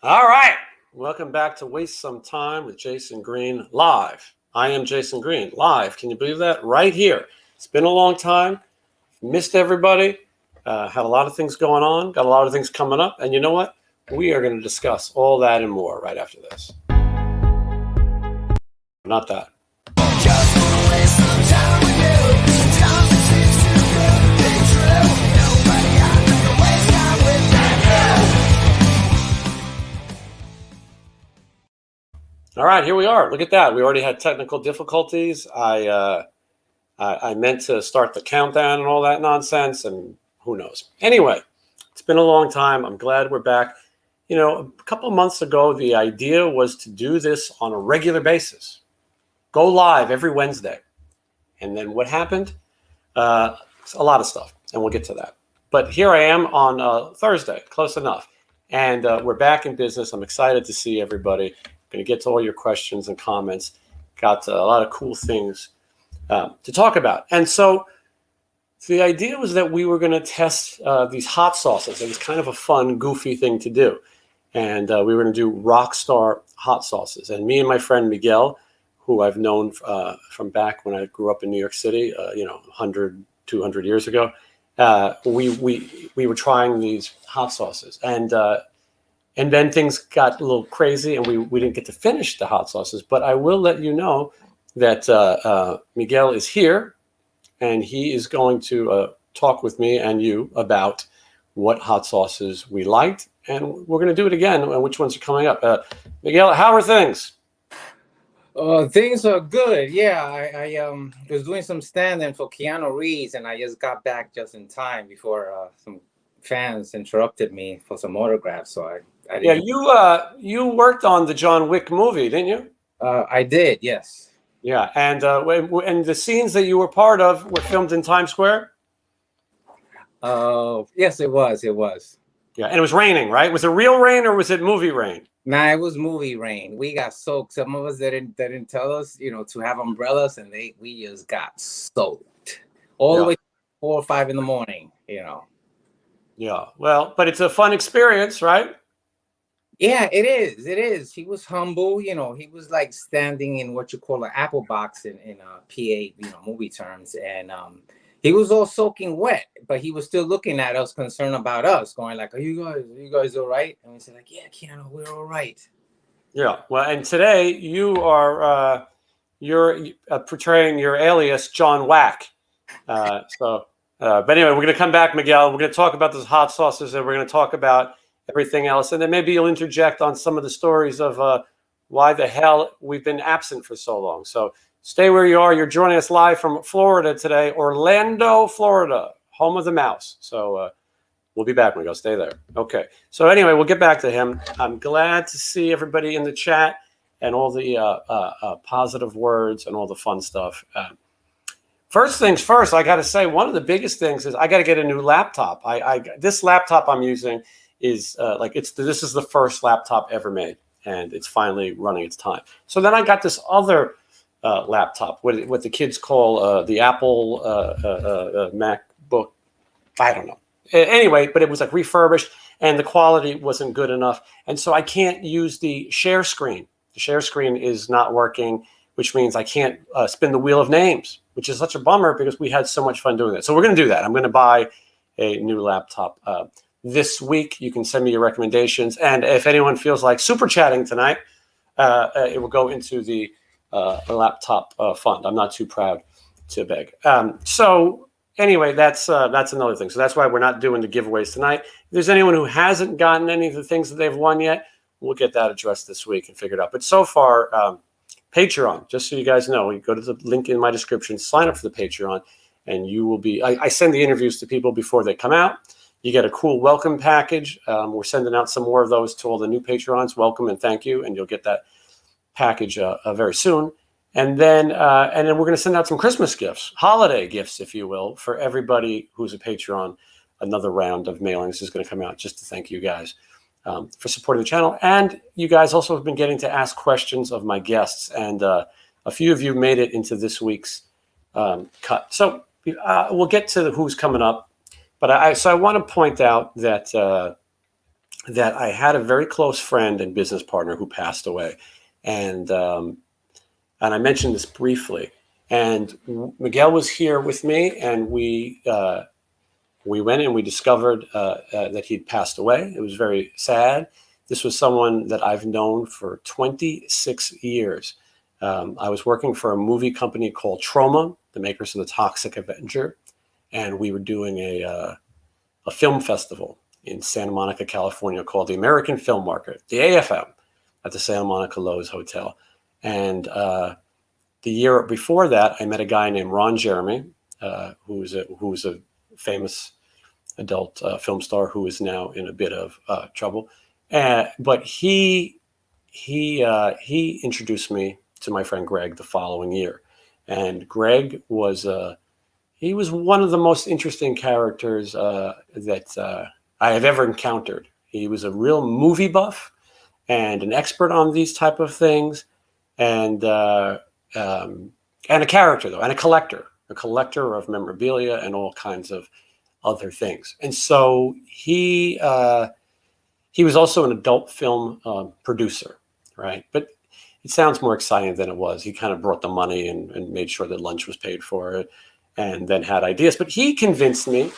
All right. Welcome back to Waste Some Time with Jason Green live. I am Jason Green live. Can you believe that? Right here. It's been a long time. Missed everybody. Had a lot of things going on. Got a lot of things coming up. And you know what? We are going to discuss all that and more right after this. Not that. Just wanna waste some time with you. Sometimes it seems too good to be true. Nobody I'd rather waste time with than you. All right, here we are. Look at that. We already had technical difficulties. I meant to start the countdown and all that nonsense, and who knows. Anyway, it's been a long time. I'm glad we're back. You know, a couple of months ago, the idea was to do this on a regular basis. Go live every Wednesday. And then what happened? A lot of stuff, and we'll get to that. But here I am on Thursday, close enough. And we're back in business. I'm excited to see everybody. Going to get to all your questions and comments. Got a lot of cool things to talk about. And so the idea was that we were going to test these hot sauces. It was kind of a fun, goofy thing to do. And we were going to do Rockstar hot sauces. And me and my friend Miguel, who I've known from back when I grew up in New York City, 100, 200 years ago, we were trying these hot sauces. And then things got a little crazy, and we didn't get to finish the hot sauces. But I will let you know that Miguel is here, and he is going to talk with me and you about what hot sauces we liked. And we're going to do it again, and which ones are coming up. Miguel, how are things? Things are good. Yeah, I was doing some stand-in for Keanu Reeves, and I just got back just in time before some fans interrupted me for some autographs. So I didn't. Yeah, you worked on the John Wick movie, didn't you? I did, yes. Yeah, and the scenes that you were part of were filmed in Times Square? Yes, it was. It was. Yeah, and it was raining, right? Was it real rain or was it movie rain? Nah, it was movie rain. We got soaked. Some of us didn't tell us, to have umbrellas, and we just got soaked all the way to 4 or 5 in the morning. Yeah, well, but it's a fun experience, right? Yeah, it is. It is. He was humble. He was like standing in what you call an apple box in PA, movie terms, and he was all soaking wet, but he was still looking at us, concerned about us, going like, are you guys all right? And we said like, yeah, Keanu, we're all right. Yeah. Well, and today you are you're portraying your alias, John Whack. But anyway, we're going to come back, Miguel. We're going to talk about those hot sauces, and we're going to talk about everything else. And then maybe you'll interject on some of the stories of why the hell we've been absent for so long. So stay where you are. You're joining us live from Florida today, Orlando, Florida, home of the mouse. So we'll be back, Miguel. Stay there. Okay. So anyway, we'll get back to him. I'm glad to see everybody in the chat and all the positive words and all the fun stuff. First things first, I got to say, one of the biggest things is I got to get a new laptop. This laptop I'm using is this is the first laptop ever made, and it's finally running its time. So then I got this other laptop, what the kids call the Apple MacBook. I don't know. Anyway, but it was like refurbished, and the quality wasn't good enough, and so I can't use the share screen. The share screen is not working, which means I can't spin the wheel of names, which is such a bummer because we had so much fun doing that. So we're going to do that. I'm going to buy a new laptop this week. You can send me your recommendations. And if anyone feels like super chatting tonight, it will go into the laptop fund. I'm not too proud to beg. So anyway, that's another thing. So that's why we're not doing the giveaways tonight. If there's anyone who hasn't gotten any of the things that they've won yet, we'll get that addressed this week and figured out. But so far, Patreon, just so you guys know, you go to the link in my description, sign up for the Patreon, and you will be, I send the interviews to people before they come out. You get a cool welcome package. We're sending out some more of those to all the new Patreons. Welcome and thank you. And you'll get that package very soon. And then we're going to send out some Christmas gifts, holiday gifts, if you will, for everybody who's a Patreon. Another round of mailings is going to come out just to thank you guys for supporting the channel. And you guys also have been getting to ask questions of my guests. And a few of you made it into this week's cut. So we'll get to who's coming up. But I want to point out that that I had a very close friend and business partner who passed away, and I mentioned this briefly. And Miguel was here with me, and we went and we discovered that he'd passed away. It was very sad. This was someone that I've known for 26 years. I was working for a movie company called Troma, the makers of The Toxic Avenger, and we were doing a film festival in Santa Monica, California, called the American Film Market, the AFM, at the Santa Monica Lowe's Hotel. And the year before that, I met a guy named Ron Jeremy, who was a famous adult film star who is now in a bit of trouble. But he introduced me to my friend Greg the following year, and Greg was he was one of the most interesting characters that I have ever encountered. He was a real movie buff and an expert on these type of things, and a character though, and a collector of memorabilia and all kinds of other things. And so he was also an adult film producer, right? But it sounds more exciting than it was. He kind of brought the money and made sure that lunch was paid for it, and then had ideas. But he convinced me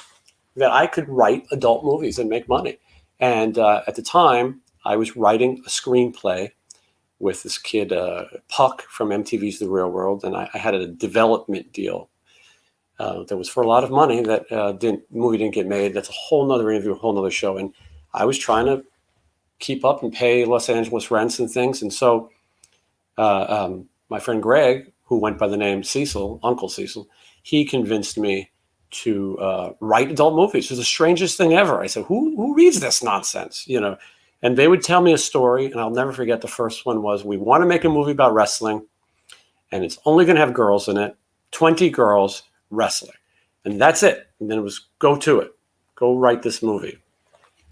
that I could write adult movies and make money. And at the time, I was writing a screenplay with this kid, Puck from MTV's The Real World, and I had a development deal that was for a lot of money that movie didn't get made. That's a whole nother interview, a whole nother show. And I was trying to keep up and pay Los Angeles rents and things. And so my friend Greg, who went by the name Cecil, Uncle Cecil, he convinced me to write adult movies. It was the strangest thing ever. I said, who reads this nonsense? You know, and they would tell me a story, and I'll never forget. The first one was, we want to make a movie about wrestling, and it's only going to have girls in it, 20 girls wrestling, and that's it. And then it was, go to it, go write this movie.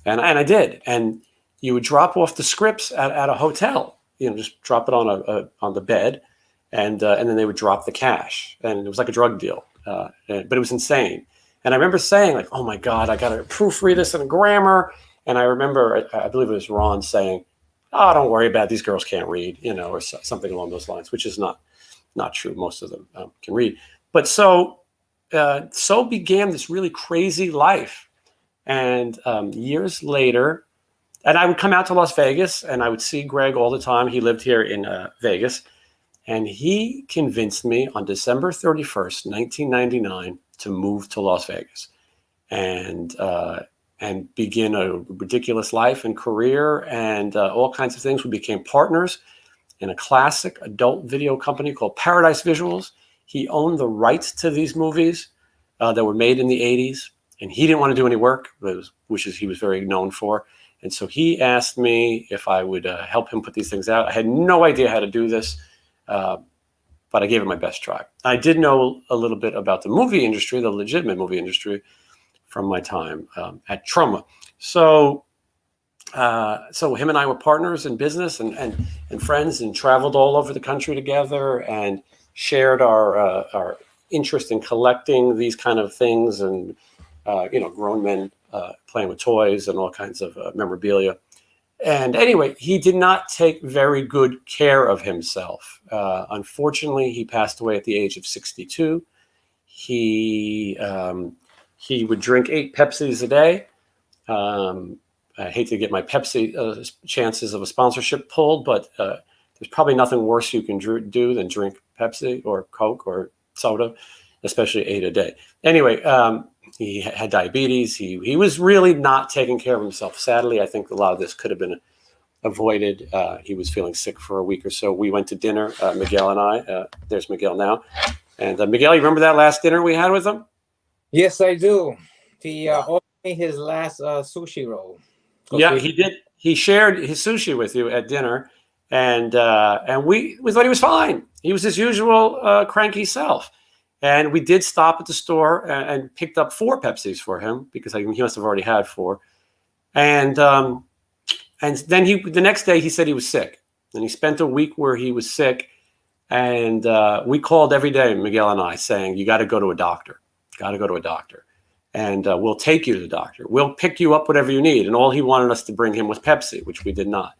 And I did. And you would drop off the scripts at a hotel, you know, just drop it on the bed, and then they would drop the cash, and it was like a drug deal. But it was insane. And I remember saying, like, oh my God, I got to proofread this in grammar. And I remember, I believe it was Ron saying, oh, don't worry about it. These girls can't read, you know, or something along those lines, which is not true. Most of them can read. But so began this really crazy life. And years later, and I would come out to Las Vegas, and I would see Greg all the time. He lived here in Vegas. And he convinced me on December 31st, 1999, to move to Las Vegas and begin a ridiculous life and career and all kinds of things. We became partners in a classic adult video company called Paradise Visuals. He owned the rights to these movies that were made in the 80s, and he didn't want to do any work, which he was very known for. And so he asked me if I would help him put these things out. I had no idea how to do this. But I gave it my best try. I did know a little bit about the movie industry, the legitimate movie industry, from my time at Troma. So him and I were partners in business and friends, and traveled all over the country together and shared our interest in collecting these kind of things, and grown men playing with toys and all kinds of memorabilia. And anyway, he did not take very good care of himself. Unfortunately, he passed away at the age of 62. He would drink 8 Pepsis a day. I hate to get my Pepsi chances of a sponsorship pulled, but there's probably nothing worse you can do than drink Pepsi or Coke or soda, especially 8 a day. Anyway, he had diabetes. He was really not taking care of himself. Sadly, I think a lot of this could have been avoided. He was feeling sick for a week or so. We went to dinner, Miguel and I. There's Miguel now. And Miguel, you remember that last dinner we had with him? Yes, I do. He offered me his last sushi roll. Yeah, he did. He shared his sushi with you at dinner, and we thought he was fine. He was his usual cranky self. And we did stop at the store and picked up 4 Pepsis for him, because he must have already had 4. And then the next day he said he was sick, and he spent a week where he was sick. And we called every day, Miguel and I, saying, you got to go to a doctor. Got to go to a doctor. and we'll take you to the doctor. We'll pick you up whatever you need. And all he wanted us to bring him was Pepsi, which we did not.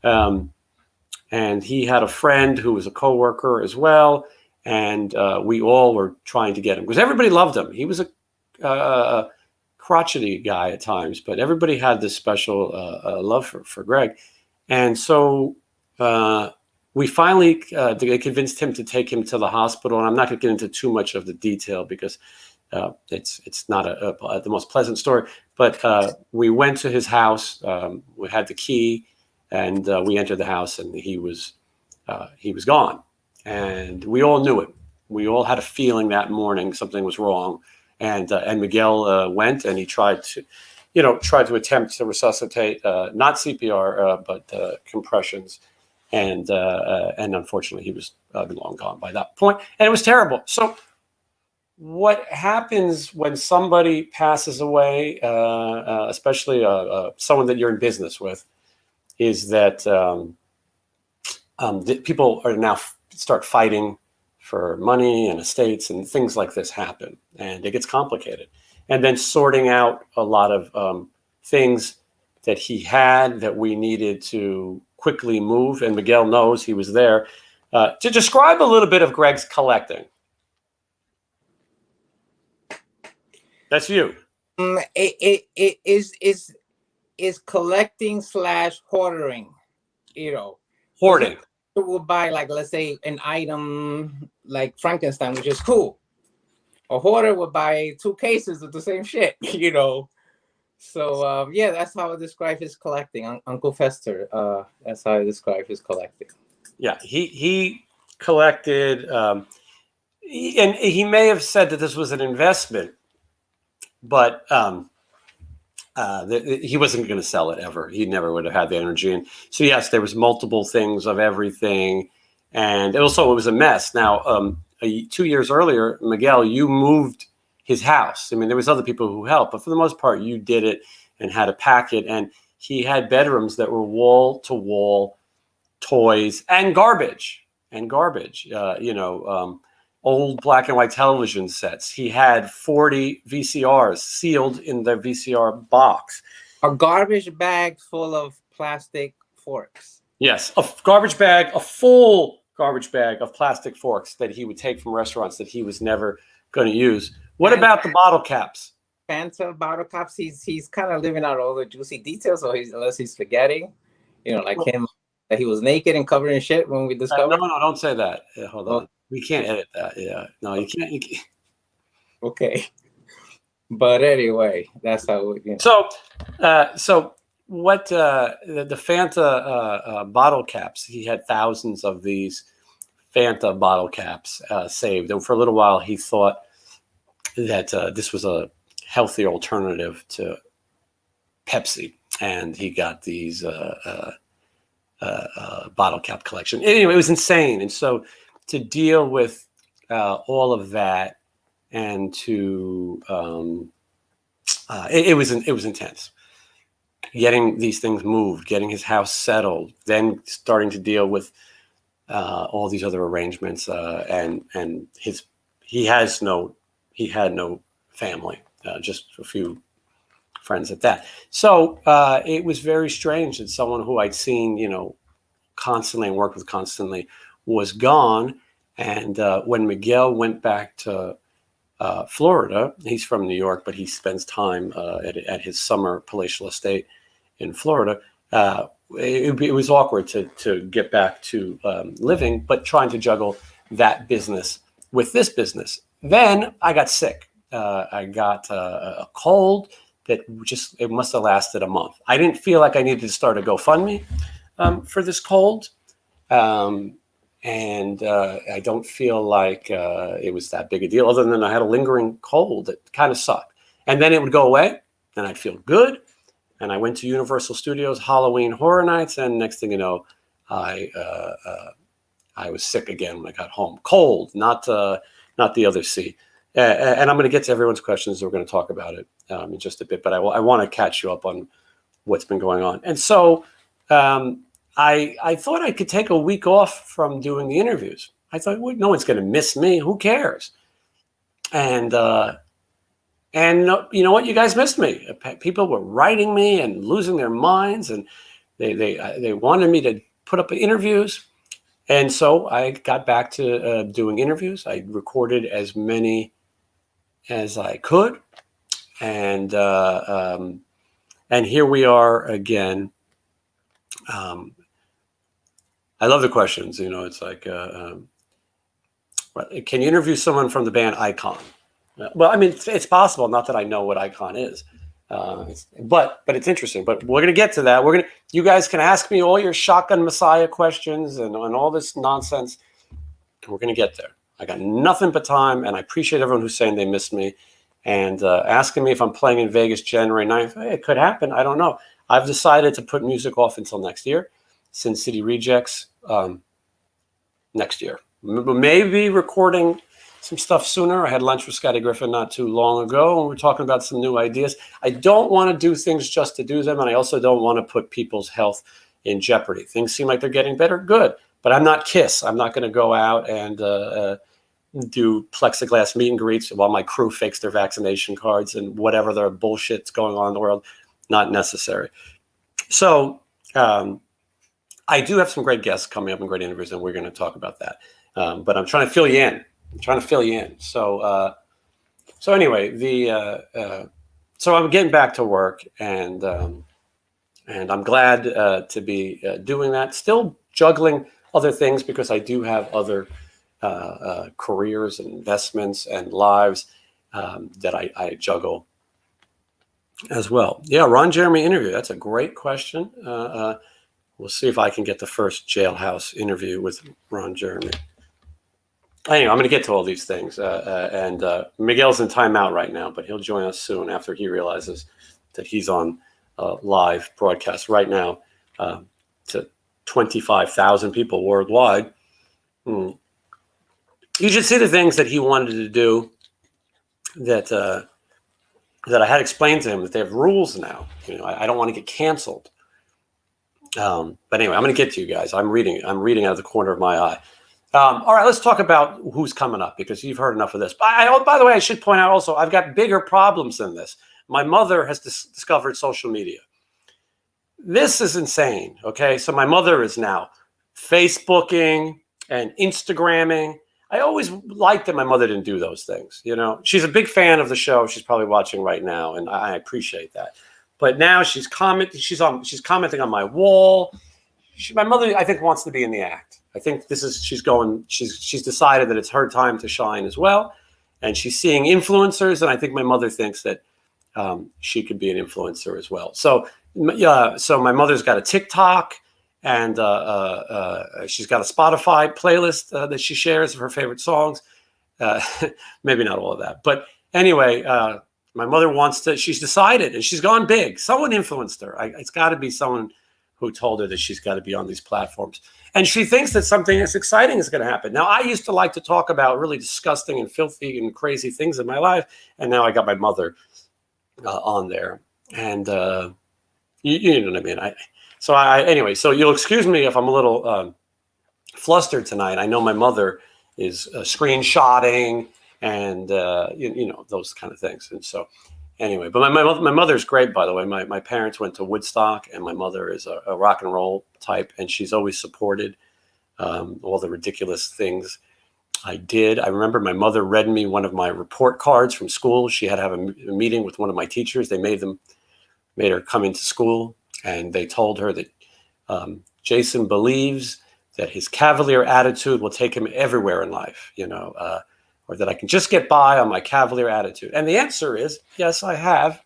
And he had a friend who was a coworker as well, and we all were trying to get him because everybody loved him. He was a crotchety guy at times, but everybody had this special love for Greg. And so we finally convinced him to take him to the hospital. And I'm not going to get into too much of the detail because it's not the most pleasant story. But we went to his house. We had the key, and we entered the house, and he was gone. And we all knew it. We all had a feeling that morning something was wrong. And Miguel went, and he tried to attempt to resuscitate, not CPR, but compressions. And unfortunately, he was long gone by that point. And it was terrible. So what happens when somebody passes away, especially someone that you're in business with, is that people are now start fighting for money and estates, and things like this happen, and it gets complicated. And then sorting out a lot of things that he had that we needed to quickly move, and Miguel knows he was there. To describe a little bit of Greg's collecting. That's you. It is collecting / hoarding. Hoarding. People will buy, like, let's say, an item like Frankenstein, which is cool. A hoarder would buy 2 cases of the same shit, So yeah, that's how I describe his collecting. Uncle Fester. That's how I describe his collecting. Yeah, he collected, and he may have said that this was an investment, but he wasn't going to sell it ever. He never would have had the energy. And so, yes, there was multiple things of everything. And also it was a mess. Now, 2 years earlier, Miguel, you moved his house. I mean, there was other people who helped, but for the most part, you did it and had to pack it. And he had bedrooms that were wall to wall toys and garbage. Old black and white television sets. He had 40 VCRs sealed in the VCR box. A garbage bag full of plastic forks. Yes, a full garbage bag of plastic forks that he would take from restaurants that he was never going to use. What about the bottle caps? Fanta bottle caps. He's kind of living out all the juicy details, unless he's forgetting, him, that he was naked and covered in shit when we discovered. No, don't say that. Yeah, hold on. We can't edit that. Yeah, no, you can't. Okay, but anyway, that's how. So what the Fanta bottle caps? He had thousands of these Fanta bottle caps saved, and for a little while he thought that this was a healthy alternative to Pepsi, and he got these bottle cap collection. Anyway, it was insane, and so to deal with all of that, and to it was intense. Getting these things moved, getting his house settled, then starting to deal with all these other arrangements, and he had no family, just a few friends at that. So it was very strange that someone who I'd seen, constantly and worked with constantly was gone. And when Miguel went back to Florida, he's from New York, but he spends time at his summer palatial estate in Florida. It was awkward to get back to living, but trying to juggle that business with this business. Then I got sick. I got a cold that it must have lasted a month. I didn't feel like I needed to start a GoFundMe for this cold. And I don't feel like it was that big a deal, other than I had a lingering cold that kind of sucked. And then it would go away, and I'd feel good. And I went to Universal Studios Halloween Horror Nights, and next thing you know, I was sick again when I got home. Cold, not the other C. And I'm going to get to everyone's questions. We're going to talk about it in just a bit, but I want to catch you up on what's been going on. And so I thought I could take a week off from doing the interviews. I thought, well, no one's going to miss me. Who cares? And And you know what? You guys missed me. People were writing me and losing their minds, and they wanted me to put up interviews. And so I got back to doing interviews. I recorded as many as I could, and here we are again. I love the questions. You know, it's like, can you interview someone from the band Icon? Well, I mean, it's possible. Not that I know what Icon is, but it's interesting. But we're gonna get to that. You guys can ask me all your Shotgun Messiah questions and all this nonsense. We're gonna get there. I got nothing but time, and I appreciate everyone who's saying they missed me and asking me if I'm playing in Vegas January 9th. Hey, it could happen. I don't know. I've decided to put music off until next year. Sin City Rejects next year. Maybe recording some stuff sooner. I had lunch with Scotty Griffin not too long ago, and we're talking about some new ideas. I don't want to do things just to do them, and I also don't want to put people's health in jeopardy. Things seem like they're getting better. Good. But I'm not Kiss. I'm not going to go out and do plexiglass meet and greets while my crew fakes their vaccination cards and whatever their bullshit's going on in the world. Not necessary. So I do have some great guests coming up and great interviews, and we're going to talk about that. But I'm trying to fill you in. So anyway, so I'm getting back to work, and I'm glad to be doing that. Still juggling other things because I do have other careers and investments and lives that I juggle as well. Yeah, Ron Jeremy interview. That's a great question. We'll see if I can get the first Jailhouse interview with Ron Jeremy. Anyway, I'm going to get to all these things. And Miguel's in timeout right now, but he'll join us soon after he realizes that he's on live broadcast right now to 25,000 people worldwide. You should see the things that he wanted to do that I had explained to him that they have rules now. You know, I don't want to get canceled. But anyway, I'm going to get to you guys. I'm reading out of the corner of my eye. All right, let's talk about who's coming up because you've heard enough of this. By the way, I should point out also, I've got bigger problems than this. My mother has discovered social media. This is insane, okay? So my mother is now Facebooking and Instagramming. I always liked that my mother didn't do those things, you know? She's a big fan of the show. She's probably watching right now, and I appreciate that. But now she's commenting on my wall. My mother, I think, wants to be in the act. I think she's decided that it's her time to shine as well. And she's seeing influencers. And I think my mother thinks that she could be an influencer as well. So my mother's got a TikTok and she's got a Spotify playlist that she shares of her favorite songs. Maybe not all of that. But anyway, my mother she's decided and she's gone big. Someone influenced her. It's got to be someone who told her that she's got to be on these platforms. And she thinks that something that's exciting is going to happen. Now, I used to like to talk about really disgusting and filthy and crazy things in my life. And now I got my mother on there. And you know what I mean? Anyway, so you'll excuse me if I'm a little flustered tonight. I know my mother is screenshotting and, you know, those kind of things. And so anyway, but my mother's great, by the way. My parents went to Woodstock, and my mother is a rock and roll type, and she's always supported all the ridiculous things I did. I remember my mother read me one of my report cards from school. She had to have a meeting with one of my teachers. They made her come into school, and they told her that Jason believes that his cavalier attitude will take him everywhere in life, you know, or that I can just get by on my cavalier attitude. And the answer is, yes, I have.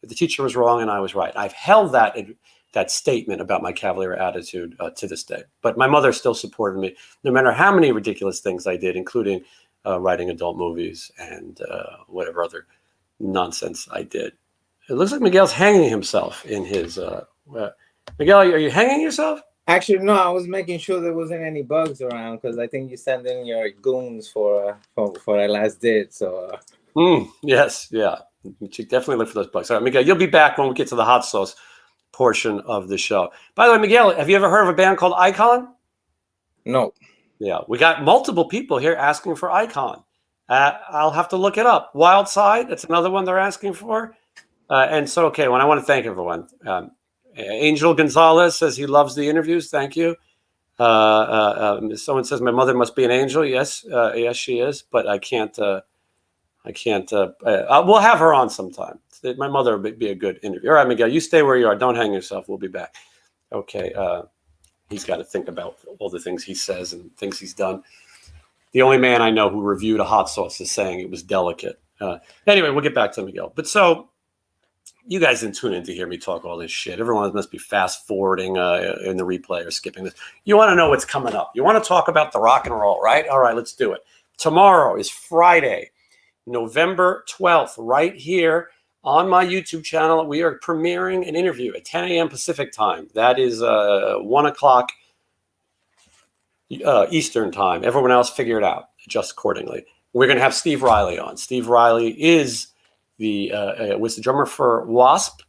The teacher was wrong and I was right. I've held that statement about my cavalier attitude to this day. But my mother still supported me, no matter how many ridiculous things I did, including writing adult movies and whatever other nonsense I did. It looks like Miguel's hanging himself in his... Miguel, are you hanging yourself? Actually, no, I was making sure there wasn't any bugs around because I think you sent in your goons for I last did. So yes, yeah, you should definitely look for those bugs. All right, Miguel, you'll be back when we get to the hot sauce portion of the show. By the way, Miguel, have you ever heard of a band called Icon? No. Yeah, we got multiple people here asking for Icon. I'll have to look it up. Wild Side, that's another one they're asking for. And so, okay, well, I want to thank everyone. Angel Gonzalez says he loves the interviews. Thank you. Someone says my mother must be an angel. Yes, yes, she is. But I can't. We'll have her on sometime. My mother would be a good interview. All right, Miguel, you stay where you are. Don't hang yourself. We'll be back. Okay. He's got to think about all the things he says and things he's done. The only man I know who reviewed a hot sauce is saying it was delicate. Anyway, we'll get back to Miguel. But so you guys didn't tune in to hear me talk all this shit. Everyone must be fast forwarding in the replay or skipping this. You want to know what's coming up. You want to talk about the rock and roll, right? All right, let's do it. Tomorrow is Friday, November 12th, right here on my YouTube channel. We are premiering an interview at 10 a.m. Pacific time. That is 1 o'clock Eastern time. Everyone else figure it out, adjust accordingly. We're going to have Steve Riley on. Steve Riley is was the drummer for Wasp.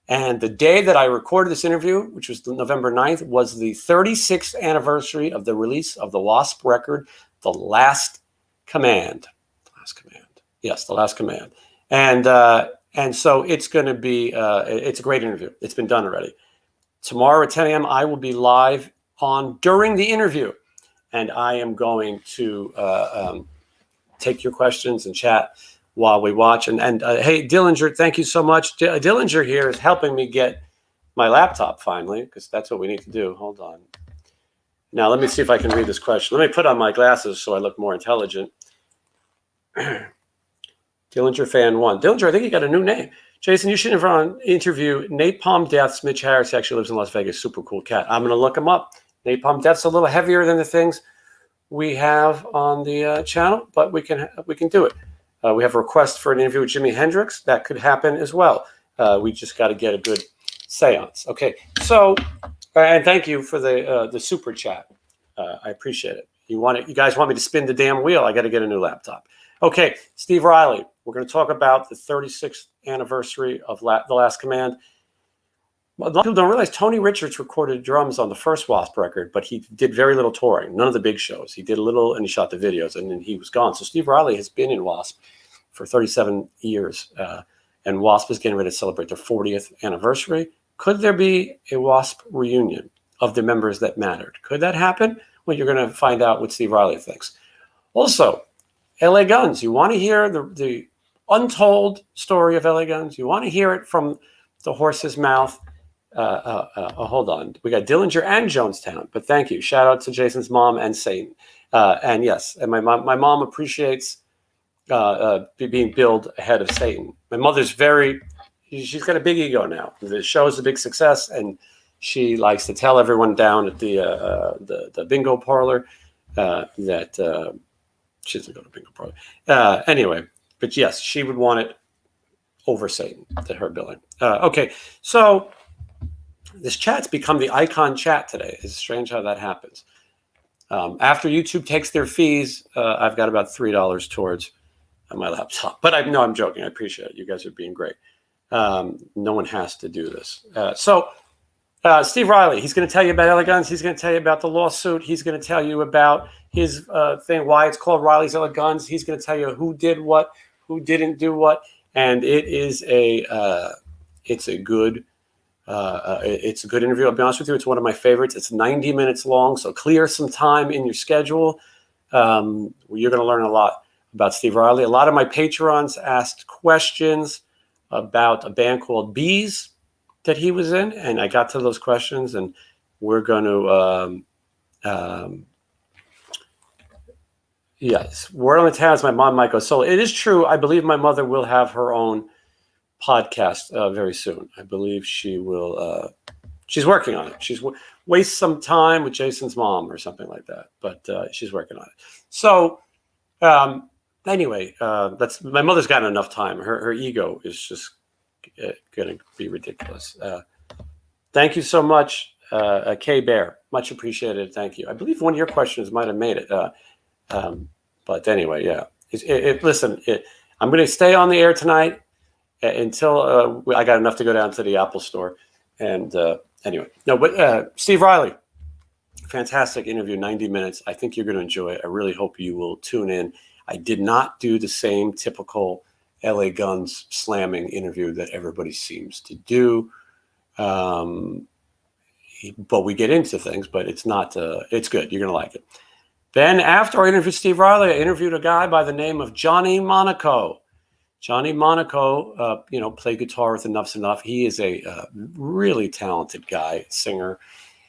And the day that I recorded this interview, which was November 9th, was the 36th anniversary of the release of the Wasp record, The Last Command. Yes, The Last Command. And so it's going to be, it's a great interview. It's been done already. Tomorrow at 10 a.m., I will be live on during the interview. And I am going to take your questions and chat while we watch. And hey, Dillinger, thank you so much. Dillinger here is helping me get my laptop finally, because that's what we need to do. Hold on. Now, let me see if I can read this question. Let me put on my glasses so I look more intelligent. Dillinger fan 1. Dillinger, I think you got a new name. Jason, you should interview Napalm Death's Mitch Harris. He actually lives in Las Vegas. Super cool cat. I'm going to look him up. Napalm Death's a little heavier than the things we have on the channel, but we can do it. We have a request for an interview with Jimi Hendrix. That could happen as well. We just got to get a good seance. Okay, so and thank you for the super chat. I appreciate it. You guys want me to spin the damn wheel? I got to get a new laptop. Okay, Steve Riley. We're going to talk about the 36th anniversary of The Last Command. A lot of people don't realize Tony Richards recorded drums on the first Wasp record, but he did very little touring, none of the big shows. He did a little and he shot the videos, and then he was gone. So Steve Riley has been in Wasp for 37 years, and Wasp is getting ready to celebrate their 40th anniversary. Could there be a Wasp reunion of the members that mattered? Could that happen? Well, you're going to find out what Steve Riley thinks. Also, LA Guns. You want to hear the untold story of LA Guns? You want to hear it from the horse's mouth? Hold on. We got Dillinger and Jonestown, but thank you. Shout out to Jason's mom and Satan. And yes, and my mom appreciates being billed ahead of Satan. My mother's she's got a big ego now. The show is a big success, and she likes to tell everyone down at the bingo parlor that she doesn't go to bingo parlor. Anyway, but yes, she would want it over Satan to her billing. Okay, so this chat's become the icon chat today. It's strange how that happens. After YouTube takes their fees, I've got about $3 towards my laptop. But I'm joking. I appreciate it. You guys are being great. No one has to do this. So Steve Riley, he's going to tell you about LA Guns. He's going to tell you about the lawsuit. He's going to tell you about his thing, why it's called Riley's LA Guns. He's going to tell you who did what, who didn't do what. And it's a good interview. I'll be honest with you. It's one of my favorites. It's 90 minutes long. So clear some time in your schedule. You're going to learn a lot about Steve Riley. A lot of my patrons asked questions about a band called Bees that he was in, and I got to those questions, and we're going to yes, word on the town is my mom might go solo. It is true. I believe my mother will have her own podcast very soon. I believe she will. She's working on it. She's waste some time with Jason's mom or something like that, but she's working on it. So anyway, that's my mother's gotten enough time. Her ego is just going to be ridiculous. Thank you so much, K Bear. Much appreciated. Thank you. I believe one of your questions might have made it. But anyway, yeah. Listen, I'm going to stay on the air tonight until I got enough to go down to the Apple store. And anyway, no, but Steve Riley, fantastic interview, 90 minutes. I think you're going to enjoy it. I really hope you will tune in. I did not do the same typical LA Guns slamming interview that everybody seems to do. But we get into things, but it's not, it's good. You're going to like it. Then after I interviewed Steve Riley, I interviewed a guy by the name of Johnny Monaco. Johnny Monaco, played guitar with Enough's Enough. He is a really talented guy, singer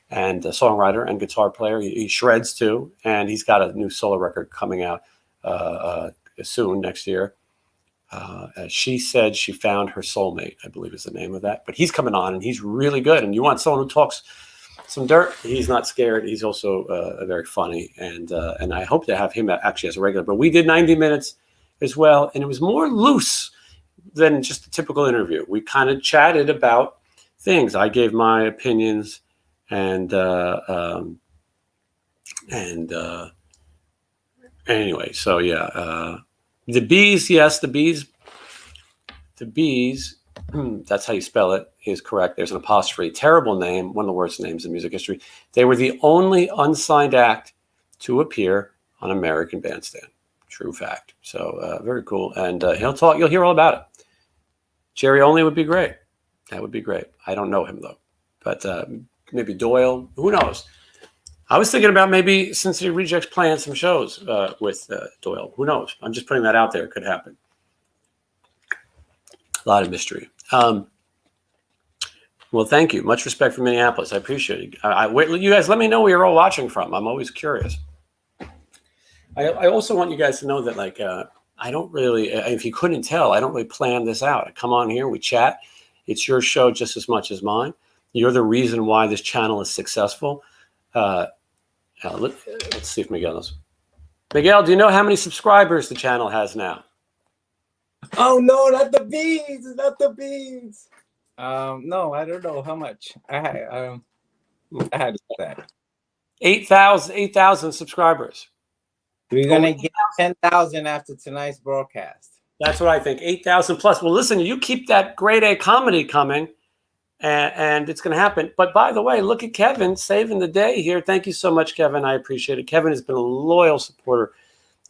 and a songwriter and guitar player. He shreds too, and he's got a new solo record coming out soon, next year. She said she found her soulmate, I believe is the name of that. But he's coming on, and he's really good. And you want someone who talks some dirt? He's not scared. He's also very funny, and I hope to have him actually as a regular. But we did 90 minutes as well, and it was more loose than just a typical interview. We kind of chatted about things. I gave my opinions, and anyway, so yeah. The Bees, yes, the Bees, that's how you spell it, is correct. There's an apostrophe. Terrible name, one of the worst names in music history. They were the only unsigned act to appear on American Bandstand. True fact. So very cool. And you'll hear all about it. Jerry Only would be great. That would be great. I don't know him, though. But maybe Doyle, who knows? I was thinking about maybe Cincinnati Rejects playing some shows with Doyle. Who knows? I'm just putting that out there. It could happen. A lot of mystery. Well, thank you. Much respect for Minneapolis. I appreciate it. You guys, let me know where you're all watching from. I'm always curious. I also want you guys to know that, like, I don't really, if you couldn't tell, I don't really plan this out. I come on here, we chat. It's your show just as much as mine. You're the reason why this channel is successful. Let's see if Miguel knows. Miguel, do you know how many subscribers the channel has now? Oh no, not the bees, not the bees. No, I don't know how much. I had that. 8,000 subscribers. We're gonna get 10,000 after tonight's broadcast. That's what I think. 8,000 plus. Well, listen, you keep that grade A comedy coming, and it's going to happen. But by the way, look at Kevin saving the day here. Thank you so much, Kevin. I appreciate it. Kevin has been a loyal supporter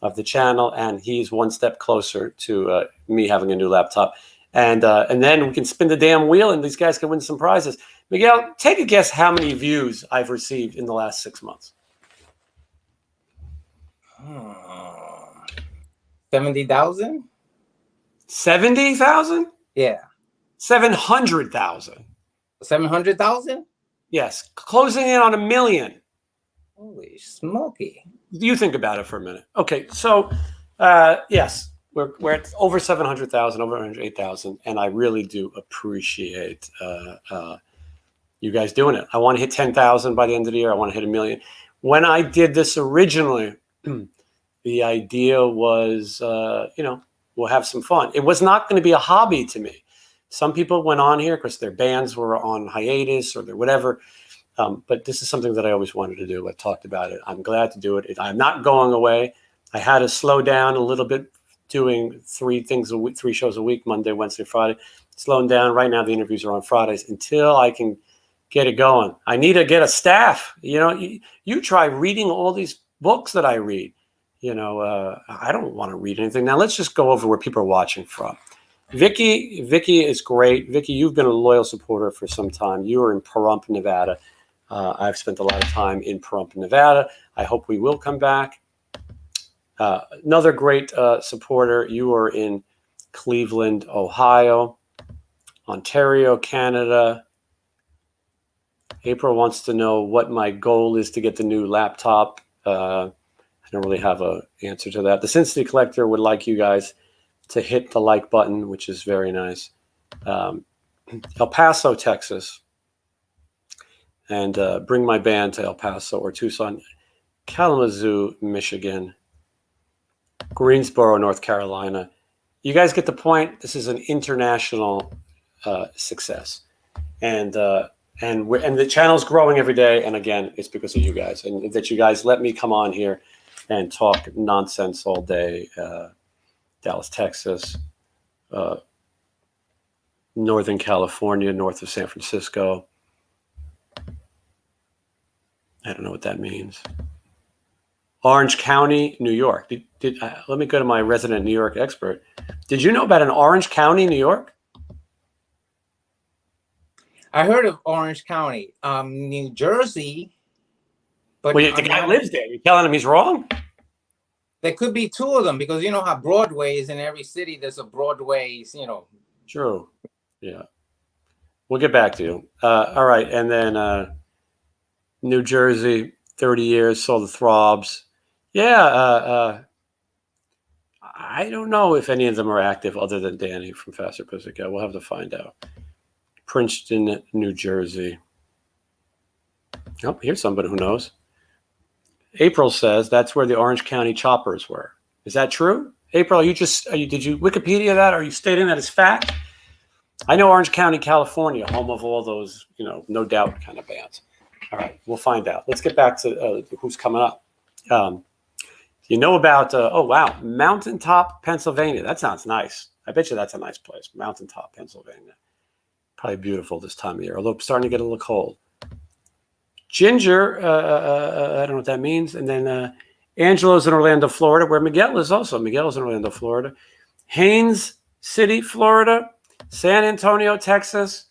of the channel, and he's one step closer to me having a new laptop. And then we can spin the damn wheel, and these guys can win some prizes. Miguel, take a guess how many views I've received in the last 6 months. 70,000. 70,000? Yeah. 700,000. 700,000? Yes, closing in on 1 million. Holy smoky. You think about it for a minute. Okay, so yes, we're at over 700,000, over 108,000, and I really do appreciate you guys doing it. I want to hit 10,000 by the end of the year. I want to hit 1 million. When I did this originally, the idea was, we'll have some fun. It was not going to be a hobby to me. Some people went on here because their bands were on hiatus or whatever. But this is something that I always wanted to do. I talked about it. I'm glad to do it. I'm not going away. I had to slow down a little bit, doing 3 things a week, 3 shows a week, Monday, Wednesday, Friday. Slowing down. Right now, the interviews are on Fridays until I can get it going. I need to get a staff. You try reading all these books that I read. I don't want to read anything. Now, let's just go over where people are watching from. Vicky is great. Vicky, you've been a loyal supporter for some time. You are in Pahrump, Nevada. I've spent a lot of time in Pahrump, Nevada. I hope we will come back. Another great supporter. You are in Cleveland, Ohio, Ontario, Canada. April wants to know what my goal is to get the new laptop. I don't really have an answer to that. The Cincinnati Collector would like you guys to hit the like button, which is very nice. El Paso, Texas. And bring my band to El Paso or Tucson. Kalamazoo, Michigan. Greensboro, North Carolina. You guys get the point. This is an international success. And the channel's growing every day. And again, it's because of you guys. And that you guys let me come on here and talk nonsense all day. Dallas, Texas, Northern California, north of San Francisco. I don't know what that means. Orange County, New York. Let me go to my resident New York expert. Did you know about an Orange County, New York? I heard of Orange County, New Jersey, but Well, the guy lives there. You're telling him he's wrong? There could be two of them because you know how Broadway is in every city. There's a Broadway, you know. True. Yeah. We'll get back to you. All right. And then New Jersey, 30 years, saw the Throbs. Yeah. I don't know if any of them are active other than Danny from Faster Pussycat. We'll have to find out. Princeton, New Jersey. Oh, here's somebody who knows. April says that's where the Orange County Choppers were. Is that true? April, did you Wikipedia that? Are you stating that as fact? I know Orange County, California, home of all those, no doubt kind of bands. All right, we'll find out. Let's get back to who's coming up. You know about, Mountaintop, Pennsylvania. That sounds nice. I bet you that's a nice place, Mountaintop, Pennsylvania. Probably beautiful this time of year, although it's starting to get a little cold. Ginger, I don't know what that means. And then Angelo's in Orlando, Florida, where Miguel is also. Miguel's in Orlando, Florida. Haines City, Florida. San Antonio, Texas.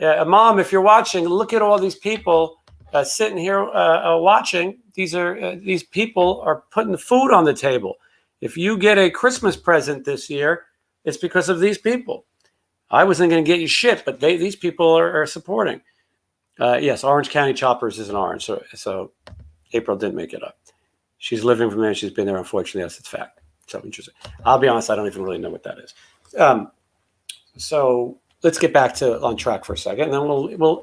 Mom, if you're watching, look at all these people sitting here watching. These people are putting the food on the table. If you get a Christmas present this year, it's because of these people. I wasn't going to get you shit, but these people are supporting. Yes, Orange County Choppers is an orange. So April didn't make it up. She's living from there. She's been there, unfortunately. Yes, it's fact. So interesting. I'll be honest, I don't even really know what that is. So let's get back on track for a second. And then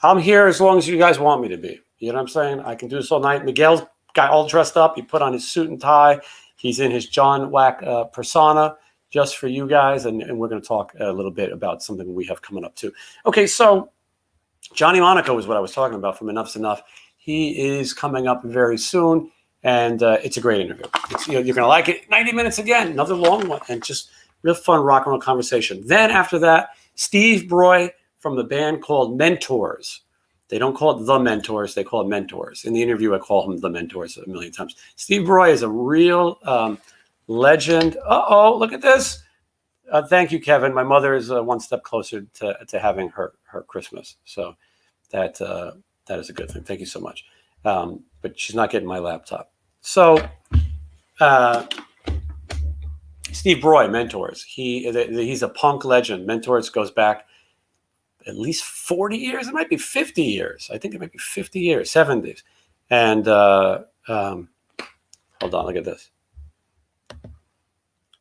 I'm here as long as you guys want me to be. You know what I'm saying? I can do this all night. Miguel's got all dressed up. He put on his suit and tie. He's in his John Wack persona just for you guys. And we're going to talk a little bit about something we have coming up too. Okay, so Johnny Monaco is what I was talking about from Enough's Enough. He is coming up very soon, and it's a great interview. You're going to like it. 90 minutes again, another long one, and just real fun rock and roll conversation. Then after that, Steve Broy from the band called Mentors. They don't call it The Mentors. They call it Mentors. In the interview, I call him The Mentors a million times. Steve Broy is a real legend. Uh-oh, look at this. Thank you, Kevin. My mother is one step closer to having her Christmas. So that is a good thing. Thank you so much. But she's not getting my laptop. So Steve Broy, Mentors. He's a punk legend. Mentors goes back at least 40 years. It might be 50 years. I think it might be 50 years, 70s. And hold on, look at this.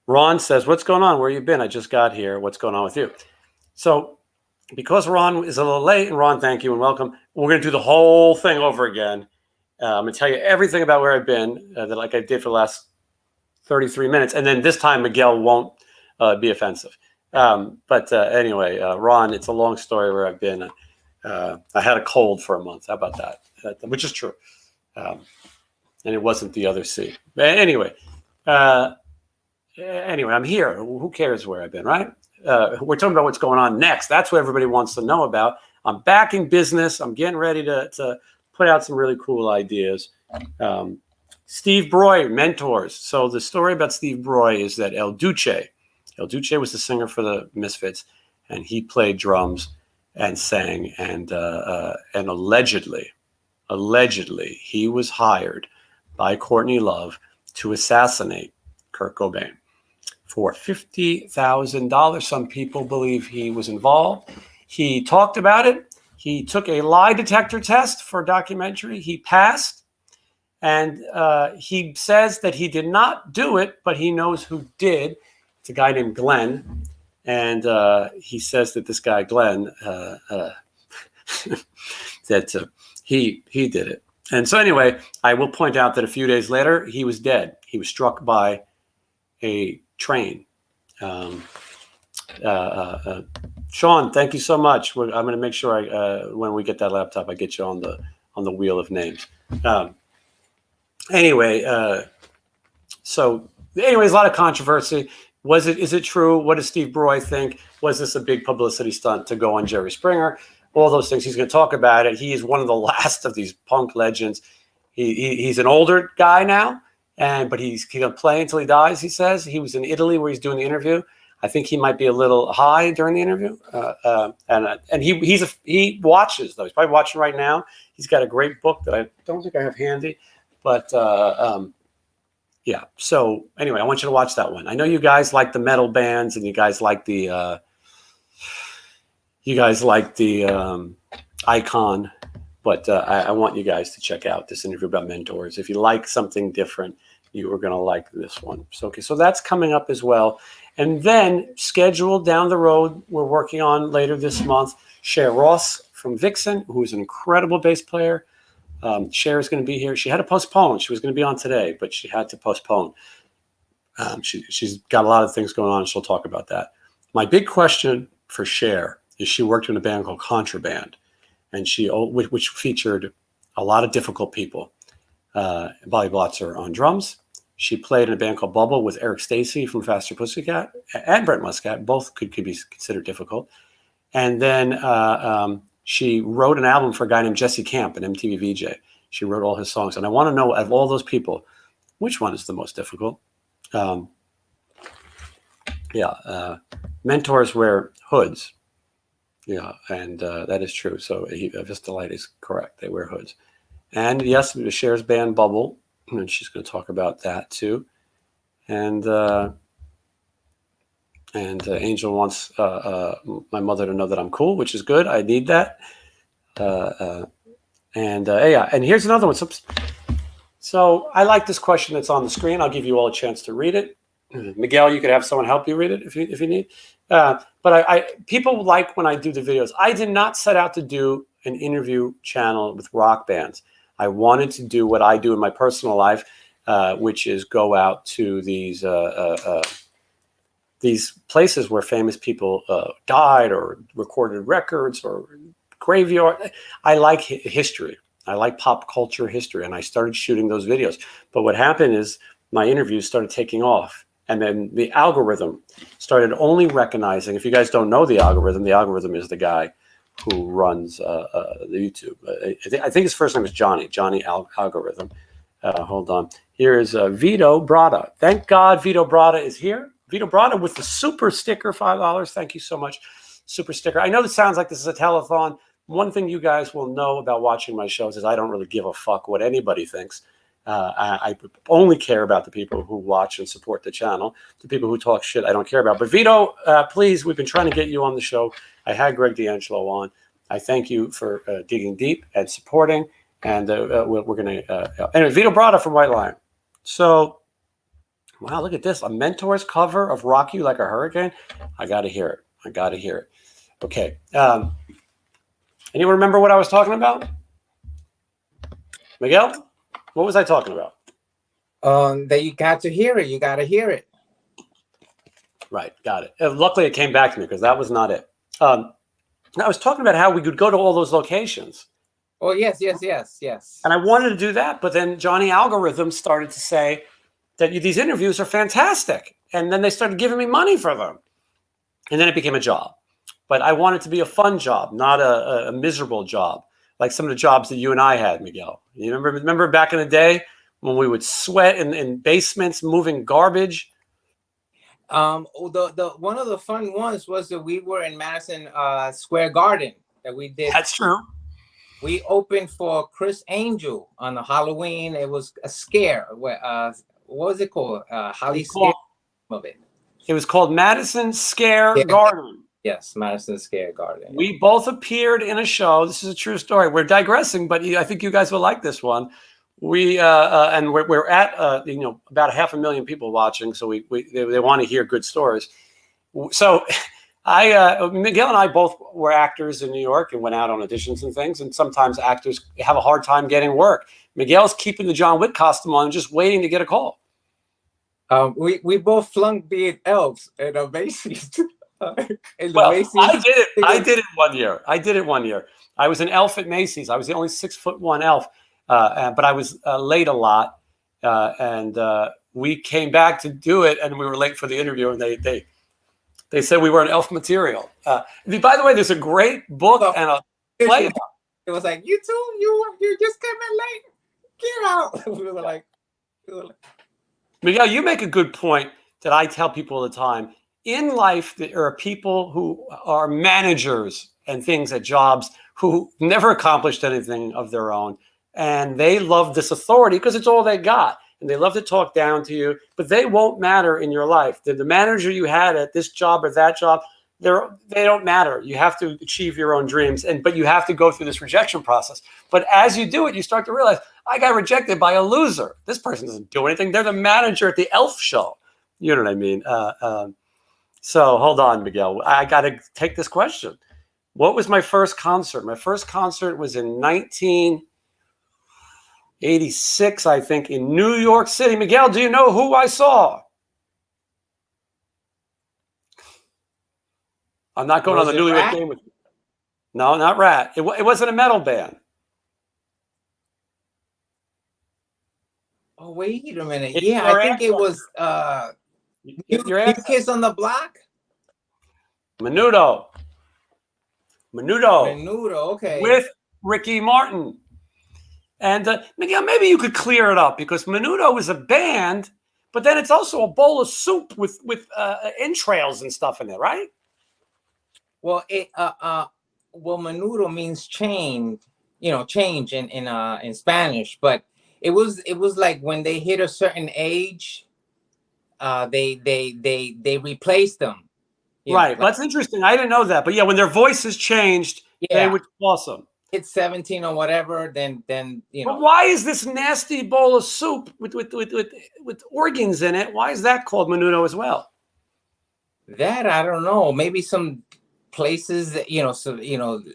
Ron says, what's going on? Where you been? I just got here. What's going on with you? So because Ron is a little late, and Ron, thank you and welcome, we're going to do the whole thing over again. I'm going to tell you everything about where I've been like I did for the last 33 minutes. And then this time, Miguel won't be offensive. But anyway, Ron, it's a long story where I've been. I had a cold for a month. How about that? Which is true. And it wasn't the other C. But anyway, I'm here. Who cares where I've been, right? We're talking about what's going on next. That's what everybody wants to know about. I'm back in business. I'm getting ready to put out some really cool ideas. Steve Broy, Mentors. So the story about Steve Broy is that El Duce was the singer for the Misfits, and he played drums and sang. And allegedly, he was hired by Courtney Love to assassinate Kurt Cobain for $50,000. Some people believe he was involved. He talked about it. He took a lie detector test for a documentary. He passed. And he says that he did not do it, but he knows who did. It's a guy named Glenn. And he says that this guy, Glenn, that he did it. And so anyway, I will point out that a few days later, he was dead. He was struck by a train. Sean, thank you so much. I'm going to make sure when we get that laptop, I get you on the wheel of names. Anyway, there's a lot of controversy. Is it true? What does Steve Broy think? Was this a big publicity stunt to go on Jerry Springer? All those things. He's going to talk about it. He is one of the last of these punk legends. He's an older guy now, but he's going to play until he dies. He says he was in Italy where he's doing the interview. I think he might be a little high during the interview, and he watches though. He's probably watching right now. He's got a great book that I don't think I have handy, but yeah. So anyway, I want you to watch that one. I know you guys like the metal bands, and you guys like the Icon, but I want you guys to check out this interview about mentors. If you like something different, you are going to like this one. So okay, so that's coming up as well. And then scheduled down the road, we're working on later this month, Cher Ross from Vixen, who's an incredible bass player. Cher is going to be here. She had to postpone. She was going to be on today, but she had to postpone. She's got a lot of things going on. She'll talk about that. My big question for Cher is she worked in a band called Contraband, and which featured a lot of difficult people. Bobby Blotzer on drums. She played in a band called Bubble with Eric Stacey from Faster Pussycat and Brett Muscat. Both could be considered difficult. And then she wrote an album for a guy named Jesse Camp, an MTV VJ. She wrote all his songs. And I want to know, of all those people, which one is the most difficult? Mentors wear hoods. Yeah, and that is true. So Vista Light is correct. They wear hoods. And yes, Cher's band Bubble. And she's going to talk about that too. And Angel wants my mother to know that I'm cool, which is good. I need that. And here's another one. So I like this question that's on the screen. I'll give you all a chance to read it. Miguel, you could have someone help you read it if you need. But people like when I do the videos. I did not set out to do an interview channel with rock bands. I wanted to do what I do in my personal life, which is go out to these places where famous people died or recorded records or graveyard. I like history. I like pop culture history, and I started shooting those videos. But what happened is my interviews started taking off, and then the algorithm started only recognizing. If you guys don't know the algorithm is the guy who runs the YouTube. I think his first name is Johnny Algorithm. Hold on. Here is Vito Brada. Thank God Vito Brada is here. Vito Brada with the super sticker, $5. Thank you so much. Super sticker. I know this sounds like this is a telethon. One thing you guys will know about watching my shows is I don't really give a fuck what anybody thinks. I only care about the people who watch and support the channel. The people who talk shit, I don't care about. But Vito, please, we've been trying to get you on the show. I had Greg D'Angelo on. I thank you for digging deep and supporting. And we're going to... anyway, Vito Brada from White Lion. So, wow, look at this. A Mentors cover of Rock You Like a Hurricane. I got to hear it. Okay. Anyone remember what I was talking about? Miguel? What was I talking about? That you got to hear it. You got to hear it. Right. Got it. Luckily, it came back to me because that was not it. I was talking about how we could go to all those locations. Oh, yes. And I wanted to do that, but then Johnny Algorithm started to say that these interviews are fantastic. And then they started giving me money for them. And then it became a job. But I want it to be a fun job, not a miserable job, like some of the jobs that you and I had, Miguel. You remember back in the day when we would sweat in basements moving garbage? One of the fun ones was that we were in Madison Square Garden that we did. That's true. We opened for Chris Angel on a Halloween. It was a scare. What was it called? Holly Scare of it. It was called Madison Square Garden. Yes, Madison Square Garden. We both appeared in a show. This is a true story. We're digressing, but I think you guys will like this one. We're at about 500,000 people watching, so they want to hear good stories. So Miguel and I both were actors in New York and went out on auditions and things. And sometimes actors have a hard time getting work. Miguel's keeping the John Wick costume on, just waiting to get a call. We both flunked being elves at a Macy's. Macy's. I did it 1 year. I was an elf at Macy's. I was the only 6'1" elf, but I was late a lot. And we came back to do it, and we were late for the interview. And they said we weren't elf material. By the way, there's a great book and a play. It was like, you two, you just came in late. Get out. We were like, Miguel, you make a good point that I tell people all the time. In life, there are people who are managers and things at jobs who never accomplished anything of their own. And they love this authority because it's all they got. And they love to talk down to you, but they won't matter in your life. The manager you had at this job or that job, they don't matter. You have to achieve your own dreams, but you have to go through this rejection process. But as you do it, you start to realize, I got rejected by a loser. This person doesn't do anything. They're the manager at the Elf show. You know what I mean? So hold on, Miguel. I got to take this question. What was my first concert? My first concert was in 1986, I think, in New York City. Miguel, do you know who I saw? I'm not going on the Newlywed Game with you. No, not Rat. It wasn't a metal band. oh, wait a minute. Yeah, I think it was New Kids on the Block. Menudo. Okay. With Ricky Martin. And Miguel, maybe you could clear it up because Menudo is a band, but then it's also a bowl of soup with entrails and stuff in it, right? Well, Menudo means change, change in Spanish, but it was like when they hit a certain age, they replaced them. Right. That's interesting. I didn't know that. But yeah, when their voices changed, they would awesome. Hit 17 or whatever, then But why is this nasty bowl of soup with organs in it? Why is that called Menudo as well? That I don't know. Maybe some places that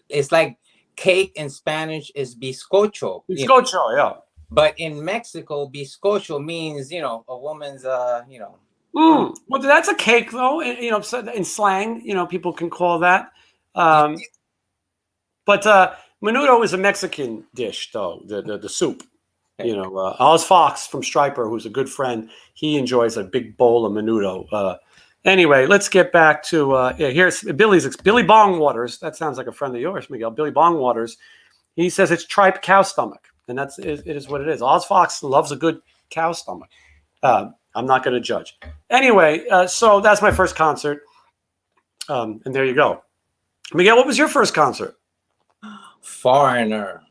it's like cake in Spanish is bizcocho. Bizcocho, yeah. But in Mexico, bizcocho means a woman's Well, that's a cake, though. In slang, people can call that. But Menudo is a Mexican dish, though. The soup. Okay. Oz Fox from Striper, who's a good friend, he enjoys a big bowl of Menudo. Anyway, let's get back to here's Billy Bongwaters. That sounds like a friend of yours, Miguel. Billy Bongwaters. He says it's tripe cow stomach, and it is what it is. Oz Fox loves a good cow stomach. I'm not going to judge. Anyway, so that's my first concert. And there you go. Miguel, what was your first concert? Foreigner.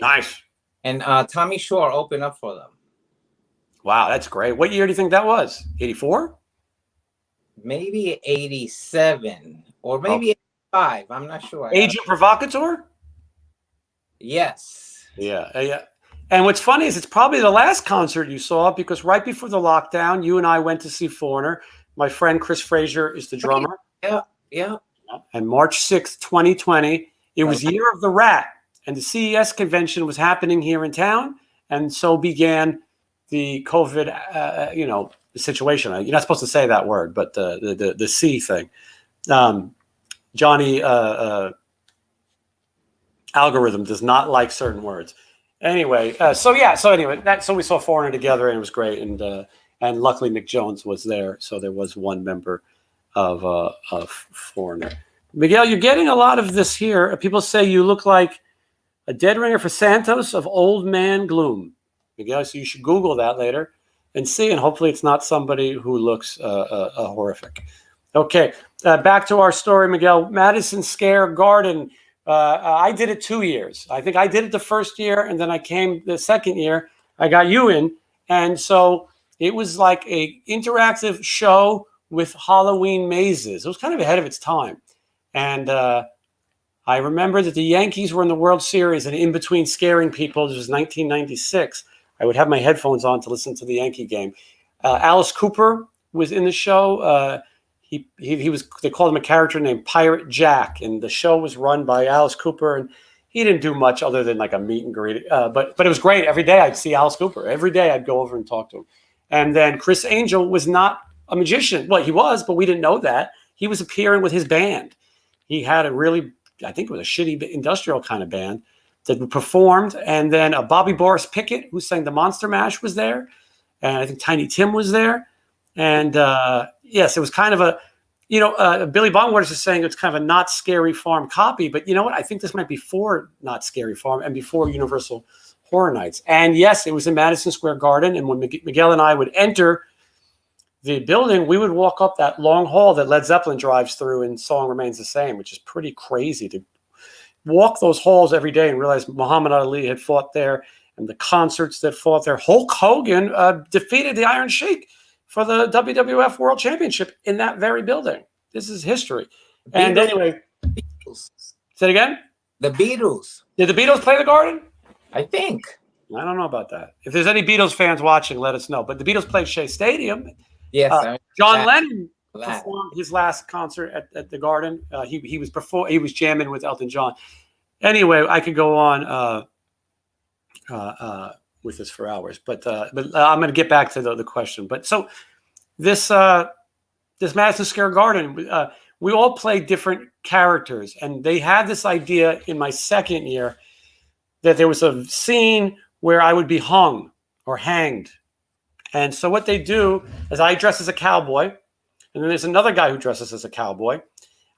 Nice. And Tommy Shore opened up for them. Wow, that's great. What year do you think that was? 84? Maybe 87 or maybe 85. I'm not sure. Agent Provocateur? Yes. Yeah. And what's funny is it's probably the last concert you saw because right before the lockdown, you and I went to see Foreigner. My friend Chris Frazier is the drummer. Yeah. And March 6th, 2020, it was Year of the Rat. And the CES convention was happening here in town. And so began the COVID, the situation. You're not supposed to say that word, but the C thing. Johnny algorithm does not like certain words. Anyway, so we saw Foreigner together and it was great, and luckily Mick Jones was there, so there was one member of Foreigner. Miguel, you're getting a lot of this here. People say you look like a dead ringer for Santos of Old Man Gloom. Miguel, so you should Google that later and see, and hopefully it's not somebody who looks horrific. Okay, back to our story, Miguel. Madison Square Garden. I did it 2 years. I think I did it the first year, and then I came the second year. I got you in, and so it was like a interactive show with Halloween mazes. It was kind of ahead of its time, and I remember that the Yankees were in the World Series, and in between scaring people, this was 1996. I would have my headphones on to listen to the Yankee game. Alice Cooper was in the show. He was, they called him a character named Pirate Jack, and the show was run by Alice Cooper, and he didn't do much other than like a meet and greet. But it was great. Every day I'd see Alice Cooper. Every day I'd go over and talk to him. And then Chris Angel was not a magician. Well, he was, but we didn't know that. He was appearing with his band. He had a really, I think it was a shitty industrial kind of band that performed. And then Bobby Boris Pickett, who sang the Monster Mash, was there. And I think Tiny Tim was there. And yes, it was kind of a, Billy Bongwaters is saying it's kind of a Not Scary Farm copy, but you know what? I think this might be for Not Scary Farm and before Universal Horror Nights. And yes, it was in Madison Square Garden. And when Miguel and I would enter the building, we would walk up that long hall that Led Zeppelin drives through and Song Remains the Same, which is pretty crazy to walk those halls every day and realize Muhammad Ali had fought there and the concerts that fought there. Hulk Hogan defeated the Iron Sheik for the WWF World Championship in that very building. This is history. And anyway, say it again? The Beatles. Did the Beatles play the Garden? I think. I don't know about that. If there's any Beatles fans watching, let us know. But the Beatles played Shea Stadium. Yes. John Lennon performed his last concert at the Garden. He was jamming with Elton John. Anyway, I could go on with this for hours, but I'm going to get back to the question. But so this Madison Square Garden, we all played different characters, and they had this idea in my second year that there was a scene where I would be hung or hanged. And so what they do is I dress as a cowboy, and then there's another guy who dresses as a cowboy.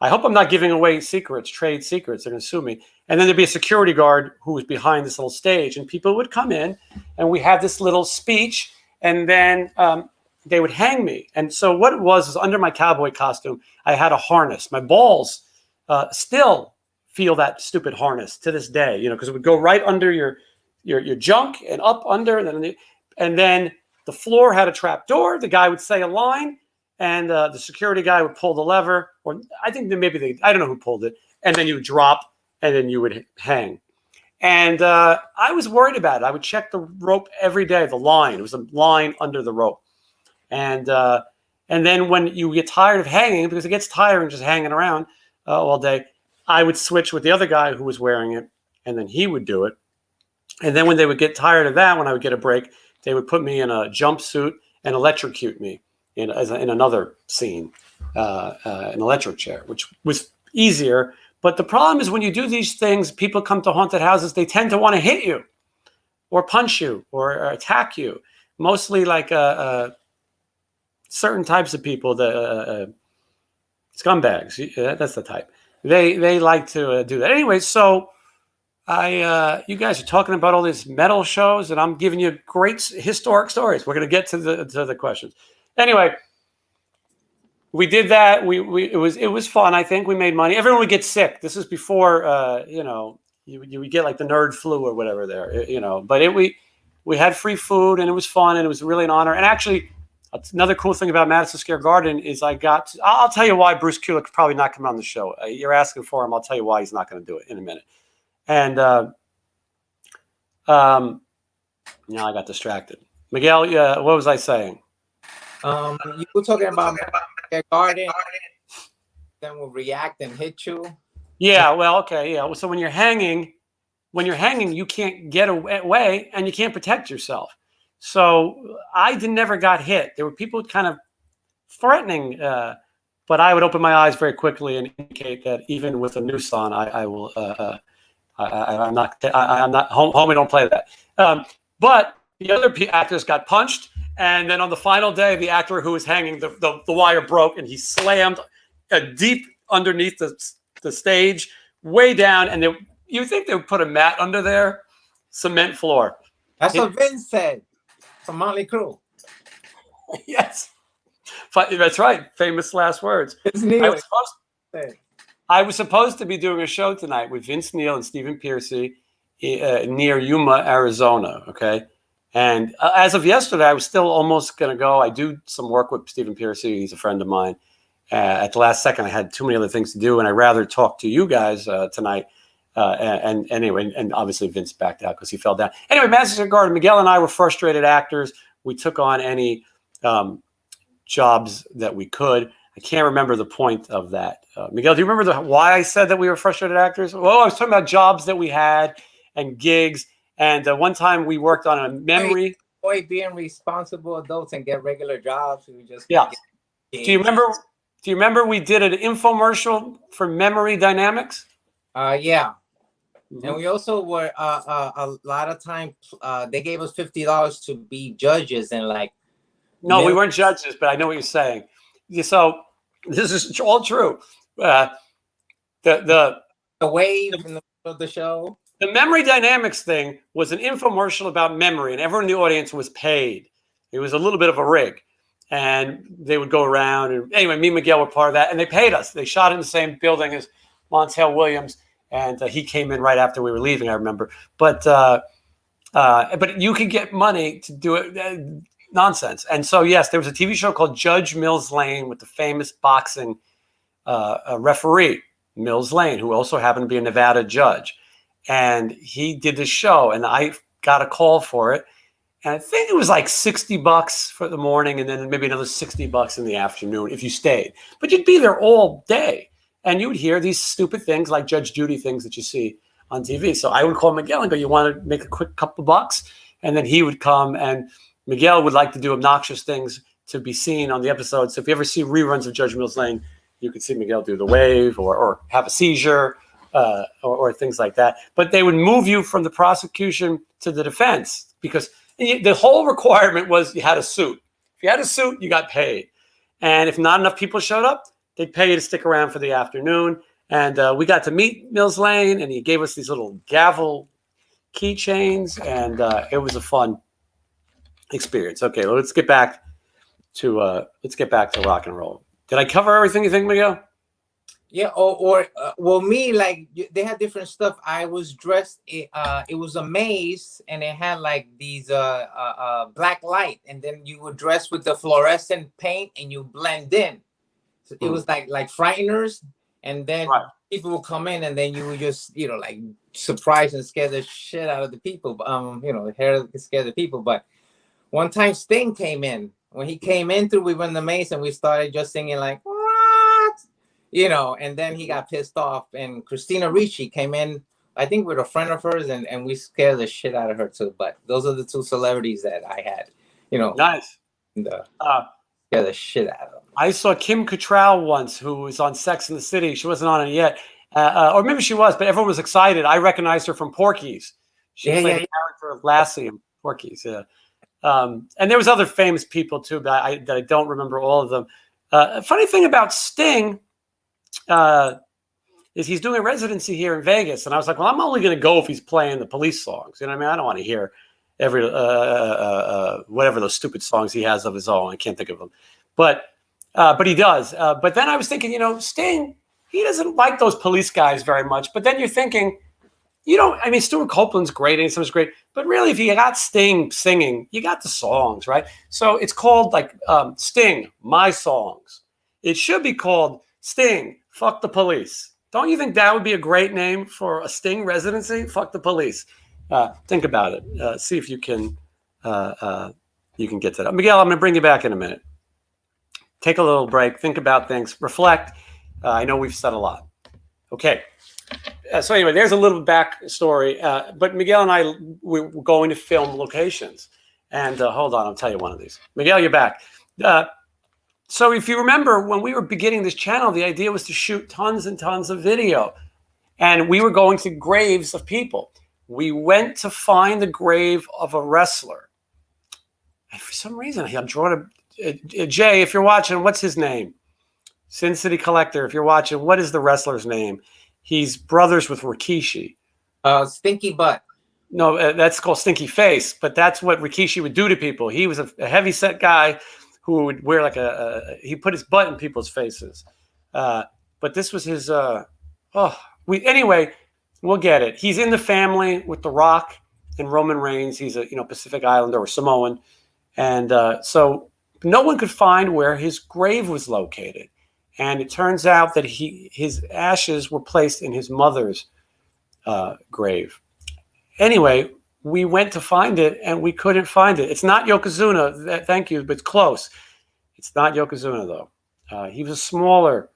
I hope I'm not giving away secrets, trade secrets. They're going to sue me. And then there'd be a security guard who was behind this little stage, and people would come in, and we had this little speech, and then they would hang me. And so what it was is under my cowboy costume, I had a harness. My balls still feel that stupid harness to this day, because it would go right under your junk and up under, and then the floor had a trap door. The guy would say a line, and the security guy would pull the lever, or I think that maybe I don't know who pulled it, and then you would drop, and then you would hang. And I was worried about it. I would check the rope every day, the line. It was a line under the rope. And then when you get tired of hanging, because it gets tiring just hanging around all day, I would switch with the other guy who was wearing it, and then he would do it. And then when they would get tired of that, when I would get a break, they would put me in a jumpsuit and electrocute me in another scene, an electric chair, which was easier. But the problem is when you do these things, people come to haunted houses, they tend to want to hit you or punch you or attack you. Mostly like certain types of people, the scumbags. That's the type. They like to do that. Anyway, so you guys are talking about all these metal shows, and I'm giving you great historic stories. We're going to get to the questions. Anyway, we did that. It was fun. I think we made money. Everyone would get sick. This is before you would get like the nerd flu or whatever there. But we had free food, and it was fun, and it was really an honor. And actually, another cool thing about Madison Square Garden is I'll tell you why Bruce Kuhler could probably not come on the show. You're asking for him. I'll tell you why he's not going to do it in a minute. And now I got distracted. Miguel, what was I saying? You were talking about their garden, then will react and hit you. Yeah, well, okay, yeah. So when you're hanging, you can't get away and you can't protect yourself. So I never got hit. There were people kind of threatening, but I would open my eyes very quickly and indicate that even with a noose on, I will. I'm not. Homie, don't play that. But the other actors got punched, and then on the final day, the actor who was hanging, the wire broke, and he slammed deep underneath the stage, way down. And you think they would put a mat under there, cement floor. That's what Vince said from Motley Crue. Yes, that's right. Famous last words. I was supposed to be doing a show tonight with Vince Neil and Stephen Piercy near Yuma, Arizona. Okay. And as of yesterday, I was still almost going to go. I do some work with Stephen Piercy. He's a friend of mine. At the last second, I had too many other things to do, and I'd rather talk to you guys tonight. And anyway, and obviously Vince backed out because he fell down. Anyway, Madison Square Garden, Miguel and I were frustrated actors. We took on any jobs that we could. I can't remember the point of that. Miguel, do you remember why I said that we were frustrated actors? Well, I was talking about jobs that we had and gigs. And one time we worked on a memory. Boy, being responsible adults and get regular jobs. We just Do you remember we did an infomercial for Memory Dynamics? Yeah. Mm-hmm. And we also were a lot of time. They gave us $50 to be judges and No, we weren't judges, but I know what you're saying. So this is all true. The wave in the middle of the show. The Memory Dynamics thing was an infomercial about memory, and everyone in the audience was paid. It was a little bit of a rig, and they would go around. And anyway, me and Miguel were part of that, and they paid us. They shot in the same building as Montel Williams, and he came in right after we were leaving, I remember. But you could get money to do it. Nonsense. And so, yes, there was a TV show called Judge Mills Lane with the famous boxing referee, Mills Lane, who also happened to be a Nevada judge. And he did this show, and I got a call for it. And I think it was like $60 for the morning, and then maybe another $60 in the afternoon if you stayed. But you'd be there all day, and you would hear these stupid things like Judge Judy things that you see on TV. So I would call Miguel and go, "You want to make a quick couple bucks?" And then he would come, and Miguel would like to do obnoxious things to be seen on the episode. So if you ever see reruns of Judge Mills Lane, you could see Miguel do the wave or have a seizure or things like that. But they would move you from the prosecution to the defense because the whole requirement was you had a suit. If you had a suit, you got paid. And if not enough people showed up, they'd pay you to stick around for the afternoon. And we got to meet Mills Lane, and he gave us these little gavel keychains, and it was a fun experience. Okay, let's get back to rock and roll. Did I cover everything you think, Miguel? Yeah, well, me, like, they had different stuff. I was dressed, it was a maze, and it had like these black light, and then you would dress with the fluorescent paint and you blend in. So it was like frighteners, and then people would come in, and then you would just, like, surprise and scare the shit out of the people. Scare the people. But one time Sting came in. When he came in through, we were in the maze, and we started just singing like, what? And then he got pissed off, and Christina Ricci came in, I think with a friend of hers, and we scared the shit out of her too. But those are the two celebrities that I had, Nice. Scare the shit out of them. I saw Kim Cattrall once, who was on Sex and the City. She wasn't on it yet. Or maybe she was, but everyone was excited. I recognized her from Porky's. She played the character of Lassie in Porky's, yeah. And there was other famous people too, but I don't remember all of them. Funny thing about Sting is he's doing a residency here in Vegas, and I was like, well, I'm only going to go if he's playing the Police songs. You know what I mean? I don't want to hear every whatever those stupid songs he has of his own. I can't think of them, but he does. But then I was thinking, Sting, he doesn't like those Police guys very much. But then you're thinking, Stuart Copeland's great, and someone's great, but really, if you got Sting singing, you got the songs, right? So it's called like Sting, My Songs. It should be called Sting, Fuck the Police. Don't you think that would be a great name for a Sting residency? Fuck the Police. Think about it. See if you can get to that. Miguel, I'm going to bring you back in a minute. Take a little break. Think about things. Reflect. I know we've said a lot. Okay. So anyway, there's a little backstory. But Miguel and I, we're going to film locations. And hold on, I'll tell you one of these. Miguel, you're back. So if you remember, when we were beginning this channel, the idea was to shoot tons and tons of video. And we were going to graves of people. We went to find the grave of a wrestler. And for some reason, I'm drawing Jay, if you're watching, what's his name? Sin City Collector, if you're watching, what is the wrestler's name? He's brothers with Rikishi. Stinky Butt. No, that's called Stinky Face, but that's what Rikishi would do to people. He was a heavy-set guy who would wear like he put his butt in people's faces. But this was his, anyway, we'll get it. He's in the family with The Rock and Roman Reigns. He's a, Pacific Islander or Samoan. And so no one could find where his grave was located. And it turns out that his ashes were placed in his mother's grave. Anyway, we went to find it, and we couldn't find it. It's not Yokozuna. Thank you, but it's close. It's not Yokozuna, though. He was a smaller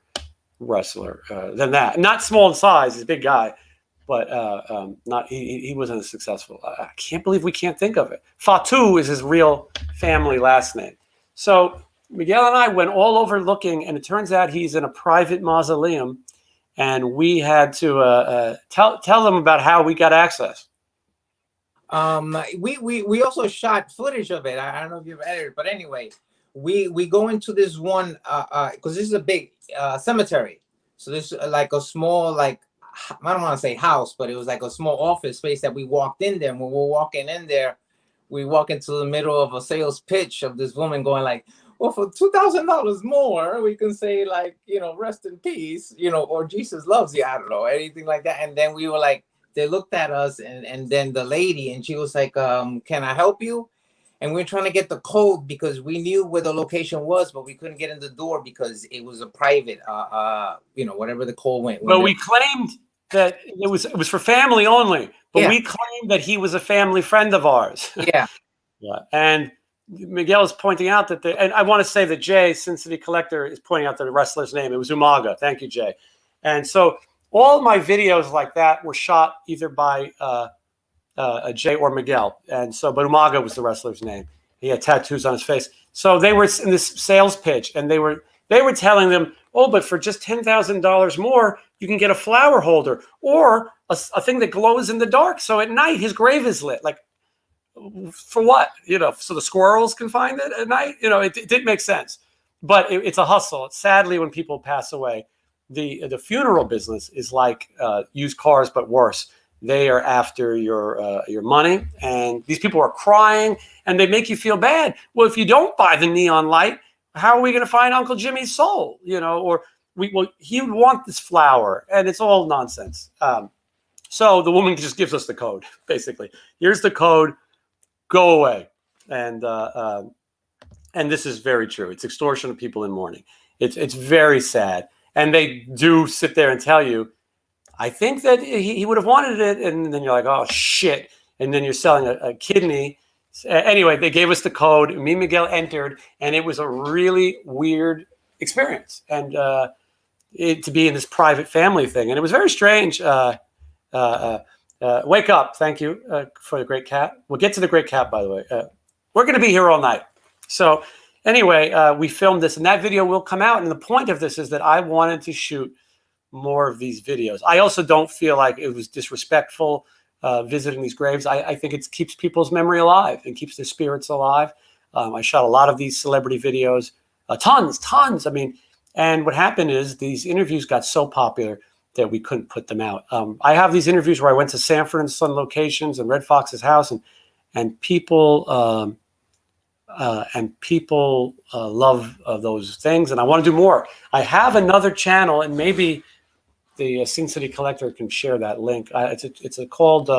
wrestler than that. Not small in size. He's a big guy, but he wasn't as successful. I can't believe we can't think of it. Fatu is his real family last name. So Miguel and I went all over looking, and it turns out he's in a private mausoleum, and we had to tell them about how we got access. We also shot footage of it. I don't know if you've edited, but anyway, we go into this one because this is a big cemetery. So this like a small I don't want to say house, but it was like a small office space that we walked in there. And when we're walking in there, we walk into the middle of a sales pitch of this woman going like, well, for $2,000 more, we can say like, you know, rest in peace, you know, or Jesus loves you. I don't know, anything like that. And then we were like, they looked at us, and then the lady, and she was like, can I help you? And we were trying to get the code because we knew where the location was, but we couldn't get in the door because it was a private, you know, whatever the code went. Well, we claimed that it was for family only, but we claimed that he was a family friend of ours. Yeah. Yeah. And Miguel is pointing out that and I want to say that Jay, Sin City Collector, is pointing out the wrestler's name. It was Umaga. Thank you, Jay. And so all my videos like that were shot either by Jay or Miguel. And so, but Umaga was the wrestler's name. He had tattoos on his face. So they were in this sales pitch, and they were telling them, oh, but for just $10,000 more, you can get a flower holder or a thing that glows in the dark. So at night, his grave is lit. Like, for what? You know, so the squirrels can find it at night? You know, it didn't make sense. But it's a hustle. Sadly, when people pass away, the funeral business is like used cars, but worse. They are after your money, and these people are crying, and they make you feel bad. Well, if you don't buy the neon light, how are we going to find Uncle Jimmy's soul? You know, or he would want this flower, and it's all nonsense. So the woman just gives us the code, basically. Here's the code. Go away, and this is very true. It's extortion of people in mourning. It's very sad, and they do sit there and tell you, I think that he would have wanted it. And then you're like, oh, shit. And then you're selling a kidney. Anyway, they gave us the code. Me and Miguel entered, and it was a really weird experience. And to be in this private family thing. And it was very strange. Wake up. Thank you for the great cat. We'll get to the great cat, by the way. We're going to be here all night. So anyway, we filmed this, and that video will come out. And the point of this is that I wanted to shoot more of these videos. I also don't feel like it was disrespectful visiting these graves. I think it keeps people's memory alive and keeps their spirits alive. I shot a lot of these celebrity videos, tons. I mean, and what happened is these interviews got so popular that we couldn't put them out. I have these interviews where I went to Sanford and Son locations and Red Fox's house, and people love those things, and I want to do more. I have another channel, and maybe the Sin City Collector can share that link. It's called.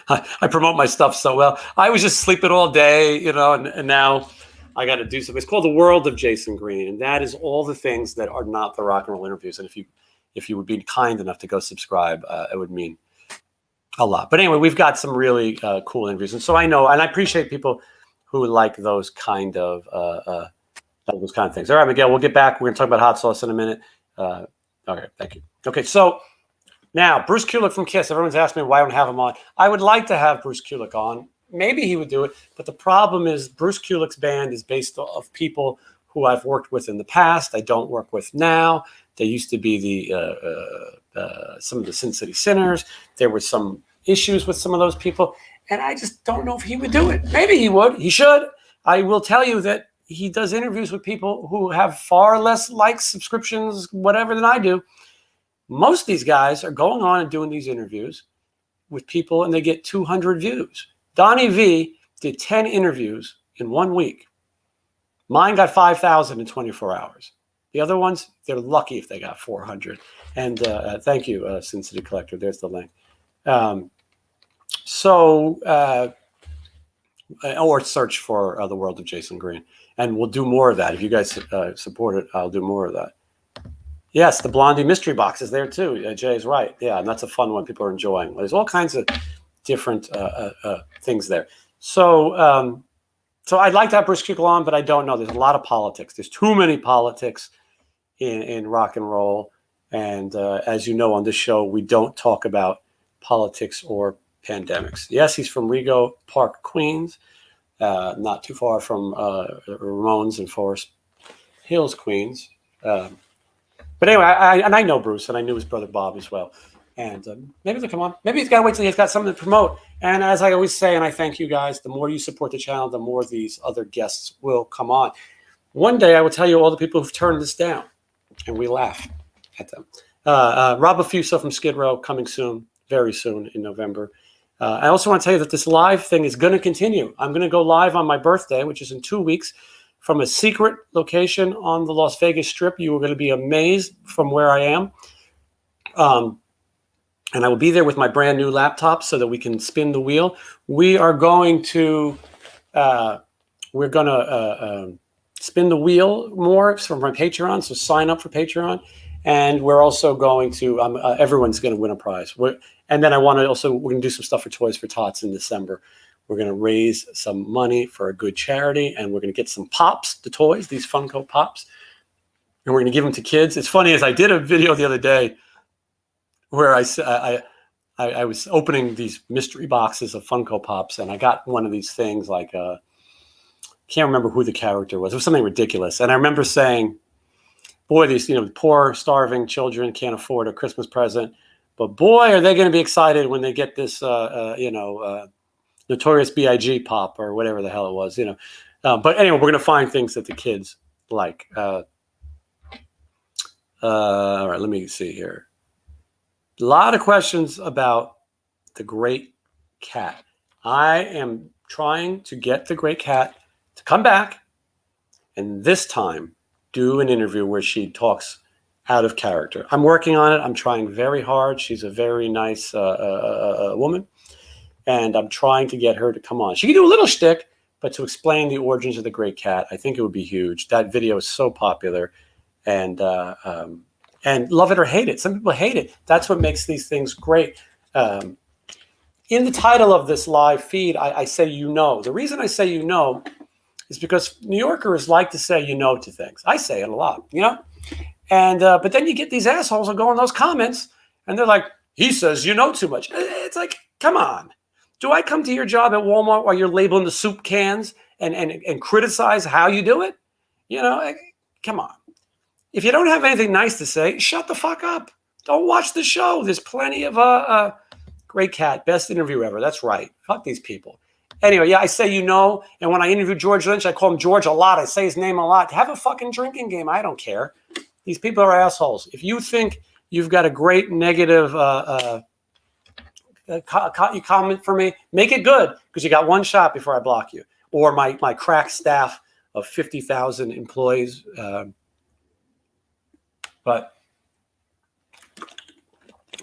I promote my stuff so well. I was just sleeping all day, you know, and now I got to do something. It's called The World of Jason Green, and that is all the things that are not the rock and roll interviews. And if you would be kind enough to go subscribe, it would mean a lot. But anyway, we've got some really cool interviews, and so I know, and I appreciate people who like those kind of things. All right, Miguel, we'll get back. We're going to talk about hot sauce in a minute. Okay, thank you. Okay, so now Bruce Kulick from Kiss. Everyone's asked me why I don't have him on. I would like to have Bruce Kulick on. Maybe he would do it, but the problem is Bruce Kulick's band is based off people who I've worked with in the past. I don't work with now. They used to be some of the Sin City Sinners. There were some issues with some of those people, and I just don't know if he would do it. Maybe he would. He should. I will tell you that he does interviews with people who have far less likes, subscriptions, whatever than I do. Most of these guys are going on and doing these interviews with people, and they get 200 views. Donnie V did 10 interviews in 1 week. Mine got 5,000 in 24 hours. The other ones, they're lucky if they got 400. And thank you, Sin City Collector. There's the link. Or search for The World of Jason Green. And we'll do more of that. If you guys support it, I'll do more of that. Yes, the Blondie mystery box is there too. Jay's right. Yeah, and that's a fun one people are enjoying. There's all kinds of different things there. So I'd like to have Bruce Kulick on, but I don't know. There's a lot of politics. There's too many politics in rock and roll. And as you know, on this show, we don't talk about politics or pandemics. Yes, he's from Rego Park, Queens, not too far from Ramones and Forest Hills, Queens. But anyway, I know Bruce, and I knew his brother Bob as well. And maybe they'll come on. Maybe he's got to wait till he's got something to promote. And as I always say, and I thank you guys, the more you support the channel, the more these other guests will come on. One day I will tell you all the people who've turned this down, and we laugh at them. Rob Affuso from Skid Row coming soon, very soon in November. I also want to tell you that this live thing is going to continue. I'm going to go live on my birthday, which is in 2 weeks, from a secret location on the Las Vegas Strip. You are going to be amazed from where I am. And I will be there with my brand new laptop so that we can spin the wheel. We are going to spin the wheel more from my Patreon. So sign up for Patreon. And we're also going to, everyone's going to win a prize. And then we're going to do some stuff for Toys for Tots in December. We're going to raise some money for a good charity, and we're going to get some pops, the toys, these Funko Pops, and we're going to give them to kids. It's funny, as I did a video the other day where I was opening these mystery boxes of Funko Pops, and I got one of these things like, can't remember who the character was. It was something ridiculous. And I remember saying, boy, these poor, starving children can't afford a Christmas present. But boy, are they going to be excited when they get this, Notorious B.I.G. pop or whatever the hell it was, But anyway, we're going to find things that the kids like. All right, let me see here. A lot of questions about the Great Cat. I am trying to get the Great Cat to come back and this time do an interview where she talks out of character. I'm working on it. I'm trying very hard. She's a very nice woman, and I'm trying to get her to come on. She can do a little shtick, but to explain the origins of the Great Cat, I think it would be huge. That video is so popular, and love it or hate it. Some people hate it. That's what makes these things great. In the title of this live feed, I say The reason I say is because New Yorkers like to say to things. I say it a lot, And but then you get these assholes who go in those comments, and they're like, he says too much. It's like, come on. Do I come to your job at Walmart while you're labeling the soup cans and criticize how you do it? Come on. If you don't have anything nice to say, shut the fuck up. Don't watch the show. There's plenty of Great Cat, best interview ever. That's right. Fuck these people. Anyway, yeah, I say and when I interview George Lynch, I call him George a lot. I say his name a lot. Have a fucking drinking game. I don't care. These people are assholes. If you think you've got a great negative comment for me, make it good, because you got one shot before I block you. Or my crack staff of 50,000 employees. But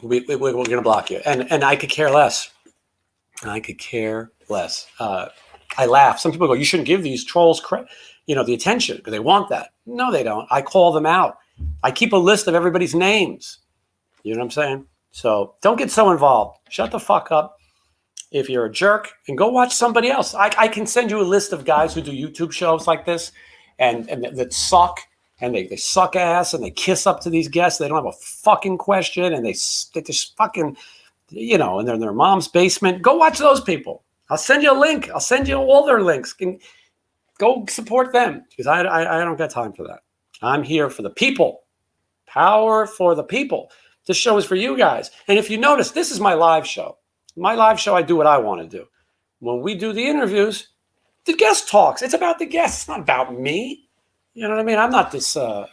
we're going to block you. And I could care less. I could care less. I laugh. Some people go, you shouldn't give these trolls the attention because they want that. No, they don't. I call them out. I keep a list of everybody's names. You know what I'm saying? So don't get so involved. Shut the fuck up if you're a jerk and go watch somebody else. I can send you a list of guys who do YouTube shows like this and that suck, and they suck ass, and they kiss up to these guests. They don't have a fucking question, and they just fucking, and they're in their mom's basement. Go watch those people. I'll send you a link. I'll send you all their links. Go support them, because I don't got time for that. I'm here for the people. Power for the people. This show is for you guys. And if you notice, this is my live show. My live show, I do what I want to do. When we do the interviews, the guest talks. It's about the guest. It's not about me. You know what I mean? I'm not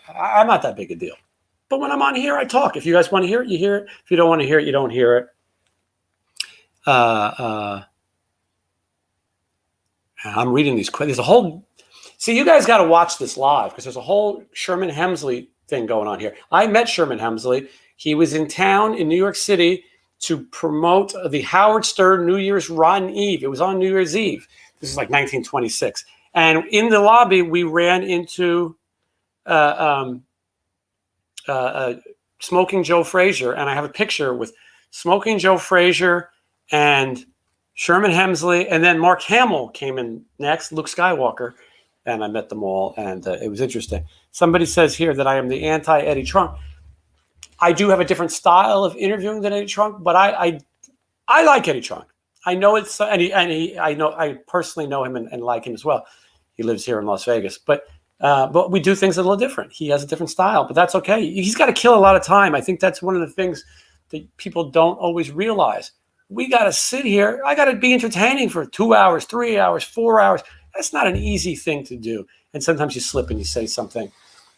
I'm not that big a deal. But when I'm on here, I talk. If you guys want to hear it, you hear it. If you don't want to hear it, you don't hear it. I'm reading these. There's a whole. See, you guys got to watch this live, because there's a whole Sherman Hemsley thing going on here. I met Sherman Hemsley. He was in town in New York City to promote the Howard Stern New Year's Rotten Eve. It was on New Year's Eve. This is like 1926. And in the lobby, we ran into Smoking Joe Frazier. And I have a picture with Smoking Joe Frazier and Sherman Hemsley. And then Mark Hamill came in next, Luke Skywalker. And I met them all, and it was interesting. Somebody says here that I am the anti-Eddie Trunk. I do have a different style of interviewing than Eddie Trunk, but I like Eddie Trunk. I know it's I personally know him and like him as well. He lives here in Las Vegas, but we do things a little different. He has a different style, but that's okay. He's got to kill a lot of time. I think that's one of the things that people don't always realize. We got to sit here. I got to be entertaining for 2 hours, 3 hours, 4 hours. That's not an easy thing to do. And sometimes you slip and you say something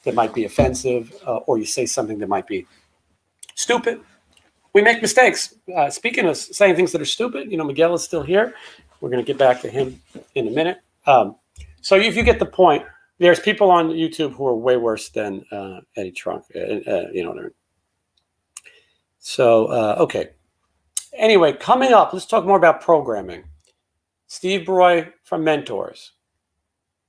that might be offensive, or you say something that might be Stupid. We make mistakes. Speaking of saying things that are stupid, Miguel is still here. We're going to get back to him in a minute. So if you get the point, there's people on YouTube who are way worse than Eddie Trunk. You know what I mean? So, okay. Anyway, coming up, let's talk more about programming. Steve Broy from Mentors.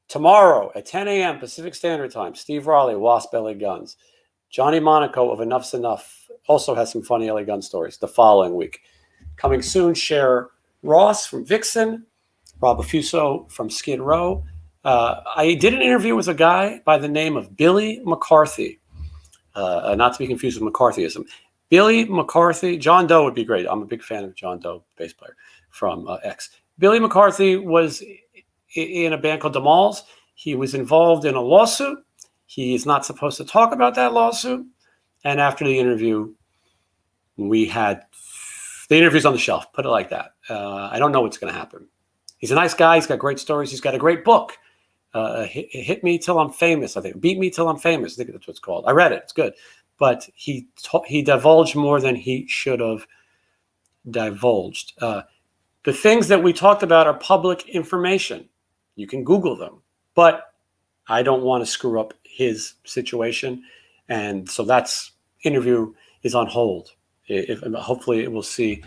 Tomorrow at 10 a.m. Pacific Standard Time, Steve Raleigh, Wasp LA Guns. Johnny Monaco of Enough's Enough also has some funny LA gun stories the following week. Coming soon, Cher Ross from Vixen, Rob Affuso from Skid Row. I did an interview with a guy by the name of Billy McCarthy, not to be confused with McCarthyism. Billy McCarthy, John Doe would be great. I'm a big fan of John Doe, bass player from X. Billy McCarthy was in a band called The Malls. He was involved in a lawsuit. He is not supposed to talk about that lawsuit. And after the interview, we had the interview's on the shelf, put it like that. I don't know what's going to happen. He's a nice guy. He's got great stories. He's got a great book. Hit Me Till I'm Famous, I think. Beat Me Till I'm Famous. I think that's what it's called. I read it. It's good. But he divulged more than he should have divulged. The things that we talked about are public information. You can Google them. But I don't want to screw up his situation. And so that's interview is on hold. Hopefully it will see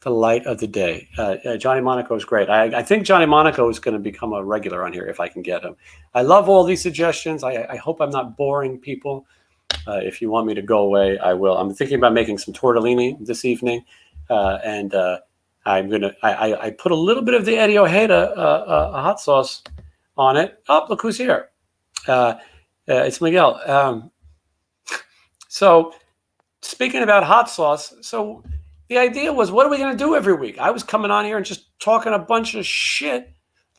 the light of the day. Johnny Monaco is great. I think Johnny Monaco is going to become a regular on here if I can get him. I love all these suggestions. I hope I'm not boring people. If you want me to go away, I will. I'm thinking about making some tortellini this evening. And I'm going to, I put a little bit of the Eddie Ojeda hot sauce on it. Oh, look who's here. It's Miguel. So speaking about hot sauce, so the idea was, what are we going to do every week? I was coming on here and just talking a bunch of shit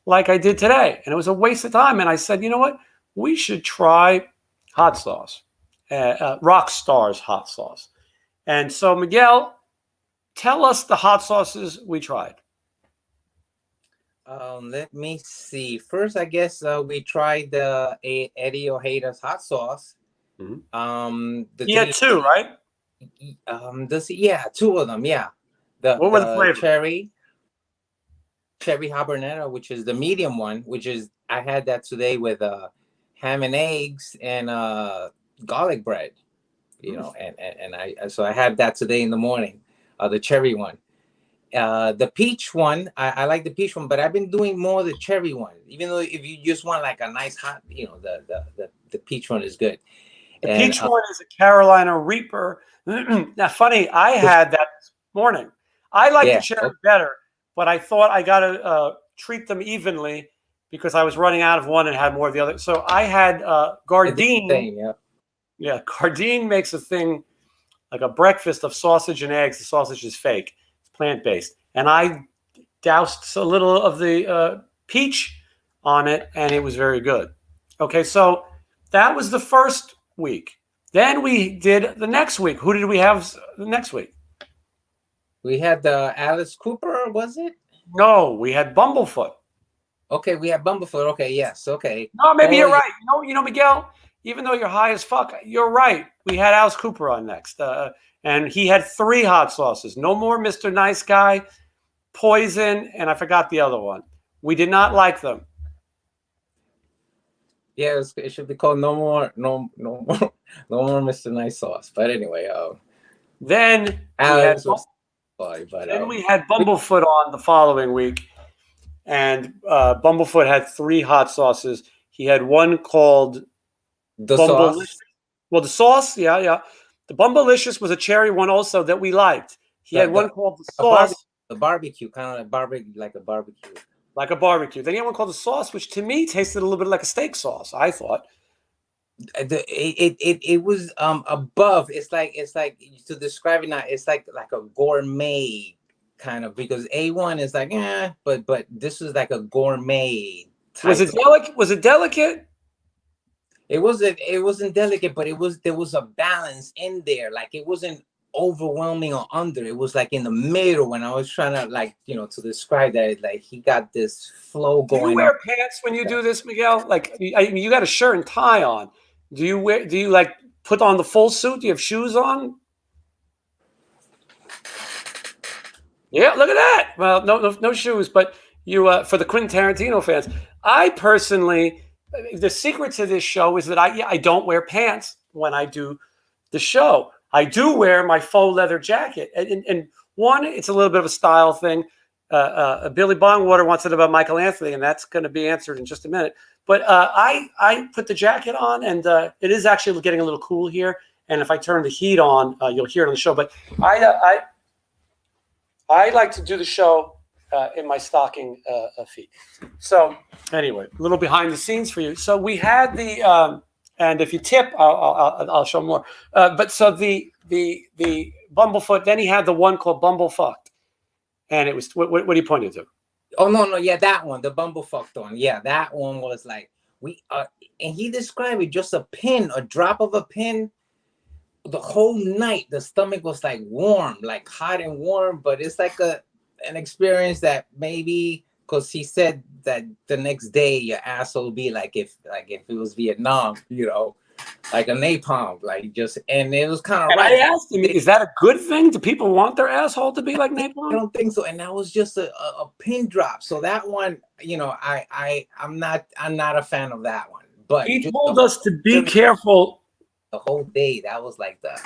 like I did today. And it was a waste of time. And I said, you know what? We should try hot sauce, Rockstar's hot sauce. And so, Miguel, tell us the hot sauces we tried. Let me see. First, I guess we tried the Eddie Ojeda's hot sauce. Mm-hmm. He had two, right? Two of them. Yeah. What were the flavors? Cherry habanero, which is the medium one. Which is I had that today with ham and eggs and garlic bread. You know, and I had that today in the morning. The cherry one. The peach one, I like the peach one, but I've been doing more the cherry one. Even though if you just want like a nice hot, the peach one is good. The peach one is a Carolina Reaper. Now, funny, I had that this morning. I like the cherry better, but I thought I got to treat them evenly because I was running out of one and had more of the other. So I had Gardein. Yeah, Gardein makes a thing like a breakfast of sausage and eggs. The sausage is fake. It's plant-based. And I doused a little of the peach on it, and it was very good. Okay, so that was the first week. Then we did the next week. Who did we have the next week? We had the Alice Cooper, was it? No, we had Bumblefoot. Okay, we had Bumblefoot. Okay, yes, okay. No, maybe you're right. You know, Miguel, even though you're high as fuck, you're right. We had Alice Cooper on next. And he had 3 hot sauces. No more Mr. Nice Guy, Poison, and I forgot the other one. We did not like them. Yeah, it should be called no more Mr. Nice Sauce. But anyway, then we had Bumblefoot on the following week, and Bumblefoot had 3 hot sauces. He had one called the sauce. Well, the sauce, yeah. The Bumblicious was a cherry one also that we liked. He had one called the sauce, the barbecue, kind of like a barbecue. Like a barbecue. Then you had one called the sauce, which to me tasted a little bit like a steak sauce. I thought it was above. It's like to describe it now. It's like a gourmet kind of, because A1 is like but this was like a gourmet. Was it delicate? Was it delicate? It wasn't delicate, but there was a balance in there. Like it wasn't overwhelming or under. It was like in the middle. When I was trying to to describe that, like he got this flow going. Do you wear pants when you do this, Miguel? Like you got a shirt and tie on. Do you like put on the full suit? Do you have shoes on? Yeah, look at that. Well, no shoes, but you for the Quentin Tarantino fans. I personally, the secret to this show is that I don't wear pants when I do the show. I do wear my faux leather jacket, and one, it's a little bit of a style thing. Billy Bongwater wants it about Michael Anthony, and that's going to be answered in just a minute. But I put the jacket on, and it is actually getting a little cool here. And if I turn the heat on, you'll hear it on the show. But I like to do the show in my stocking feet. So anyway, a little behind the scenes for you. So we had the, and if you tip, I'll show more. But so the Bumblefoot. Then he had the one called Bumblefucked, and it was what are you pointing to? Oh no, yeah, that one, the Bumblefucked one. Yeah, that one was like and he described it just a pin, a drop of a pin. The whole night the stomach was like warm, like hot and warm, but it's like an experience that maybe, because he said that the next day your asshole would be like if it was Vietnam, like a napalm, like just, and it was kind of right. I asked him, is that a good thing? Do people want their asshole to be like napalm? I don't think so. And that was just a pin drop. So that one, I'm not a fan of that one. But he told us to be careful. The whole day, that was like the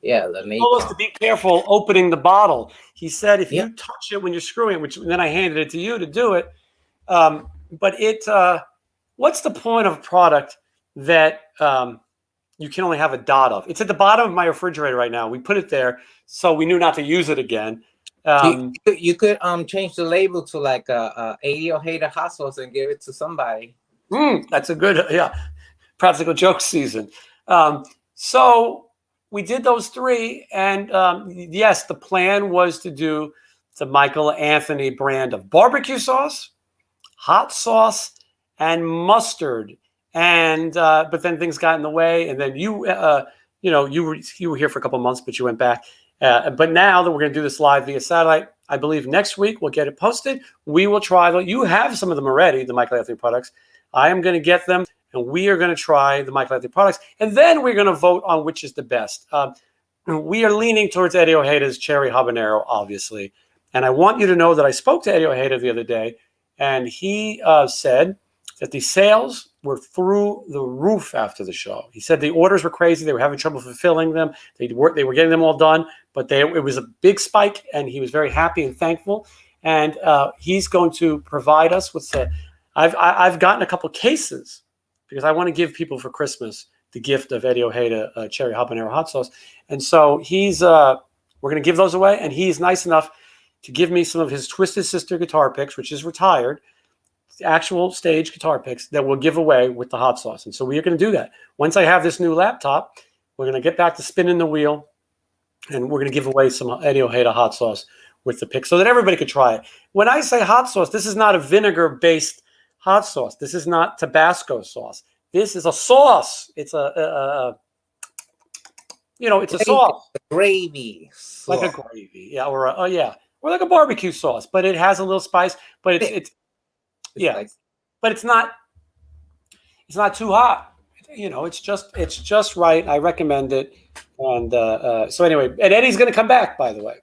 napalm. He told us to be careful opening the bottle. He said if you touch it when you're screwing it, which then I handed it to you to do it. But what's the point of a product that you can only have a dot of? It's at the bottom of my refrigerator right now. We put it there so we knew not to use it again. You could change the label to like a Adio Hater hot sauce and give it to somebody. That's a good practical joke season. So we did those three, and yes, the plan was to do the Michael Anthony brand of barbecue sauce, hot sauce, and mustard. And but then things got in the way, and then you were here for a couple of months, but you went back. But now that we're going to do this live via satellite, I believe next week we'll get it posted. We will try them. You have some of them already, the Michael Anthony products. I am going to get them, and we are going to try the Michael Anthony products, and then we're going to vote on which is the best. We are leaning towards Eddie Ojada's Cherry Habanero, obviously. And I want you to know that I spoke to Eddie Ojeda the other day, and he said that the sales were through the roof after the show. He said the orders were crazy. They were having trouble fulfilling them. They were getting them all done, but it was a big spike, and he was very happy and thankful. And he's going to provide us with I've gotten a couple cases because I want to give people for Christmas the gift of Eddie Ojeda Cherry Habanero hot sauce. And so we're going to give those away. And he's nice enough to give me some of his Twisted Sister guitar picks, which is retired, actual stage guitar picks that we'll give away with the hot sauce. And so we are going to do that. Once I have this new laptop, we're going to get back to spinning the wheel, and we're going to give away some Eddie Ojeda hot sauce with the picks so that everybody could try it. When I say hot sauce, this is not a vinegar-based hot sauce. This is not Tabasco sauce. This is a sauce. It's it's a sauce. Gravy. Like a gravy. Yeah, or like a barbecue sauce, but it has a little spice, but it's but it's not too hot. It's just right. I recommend it. And so anyway, and Eddie's going to come back, by the way.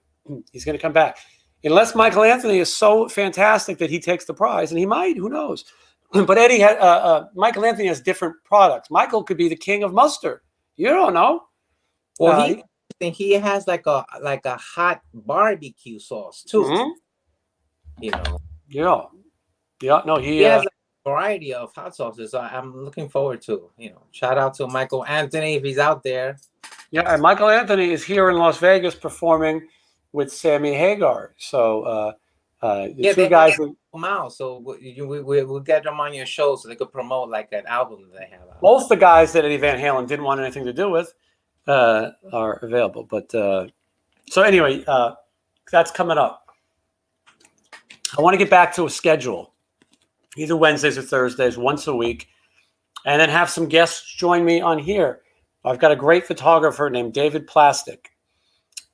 He's going to come back. Unless Michael Anthony is so fantastic that he takes the prize, and he might, who knows? But Eddie Michael Anthony has different products. Michael could be the king of mustard. You don't know. Well, he has like a hot barbecue sauce too. Mm-hmm. Yeah. No, he has a variety of hot sauces. I'm looking forward to. Shout out to Michael Anthony if he's out there. Yeah, and Michael Anthony is here in Las Vegas performing with Sammy Hagar. So the two guys come out, so we'll get them on your show so they could promote like an album that they have out. Both the guys that Eddie Van Halen didn't want anything to do with are available. But so anyway, that's coming up. I want to get back to a schedule, either Wednesdays or Thursdays, once a week, and then have some guests join me on here. I've got a great photographer named David Plastic.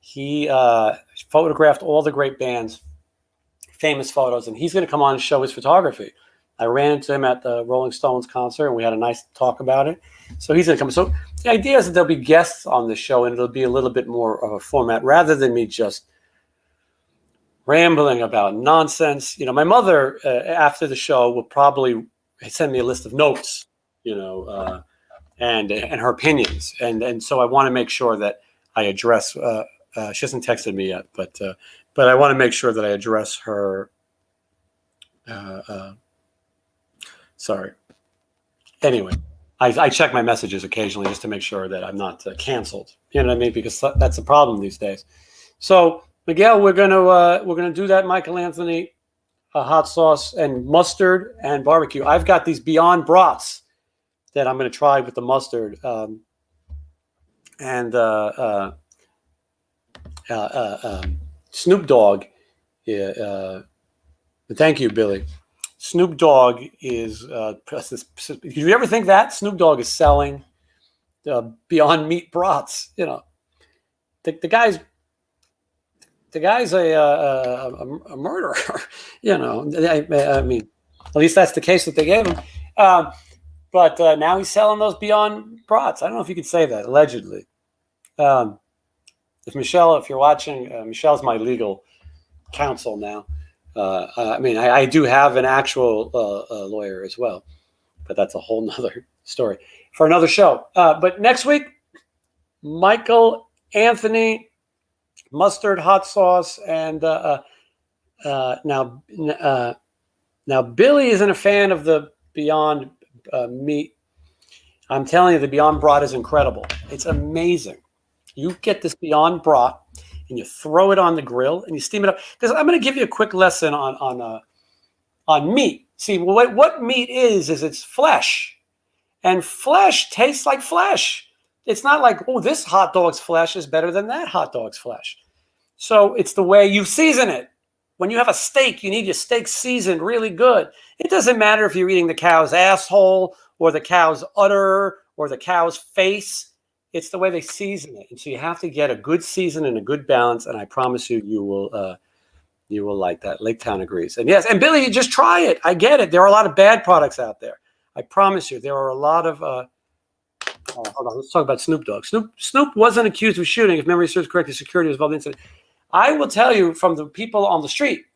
He photographed all the great bands, famous photos, and he's going to come on and show his photography. I ran into him at the Rolling Stones concert, and we had a nice talk about it. So he's going to come. So the idea is that there'll be guests on the show, and it'll be a little bit more of a format rather than me just rambling about nonsense. You know, my mother after the show will probably send me a list of notes. You know, and her opinions, and so I want to make sure that I address. She hasn't texted me yet, but I want to make sure that I address her. Sorry. Anyway, I check my messages occasionally just to make sure that I'm not canceled. You know what I mean? Because that's a problem these days. So Miguel, we're gonna do that Michael Anthony hot sauce and mustard and barbecue. I've got these Beyond brats that I'm going to try with the mustard. Snoop Dogg. Thank you, Billy. Snoop Dogg is. Did you ever think that Snoop Dogg is selling Beyond Meat brats? You know, the guy's a murderer. You know, I mean, at least that's the case that they gave him. But now he's selling those Beyond brats. I don't know if you could say that, allegedly. If Michelle, if you're watching, Michelle's my legal counsel now. I mean, I do have an actual lawyer as well, but that's a whole nother story for another show. But next week, Michael Anthony, mustard, hot sauce, and now Billy isn't a fan of the Beyond meat. I'm telling you, the Beyond brat is incredible. It's amazing. You get this Beyond brat and you throw it on the grill and you steam it up. Because I'm going to give you a quick lesson on meat. See, what meat is it's flesh, and flesh tastes like flesh. It's not like, oh, this hot dog's flesh is better than that hot dog's flesh. So it's the way you season it. When you have a steak, you need your steak seasoned really good. It doesn't matter if you're eating the cow's asshole or the cow's udder or the cow's face. It's the way they season it. And so you have to get a good season and a good balance. And I promise you, you will like that. Lake Town agrees. And yes, and Billy, you just try it. I get it. There are a lot of bad products out there. I promise you, there are a lot of. Hold on, let's talk about Snoop Dogg. Snoop wasn't accused of shooting. If memory serves correctly, security was involved in the incident. I will tell you from the people on the street,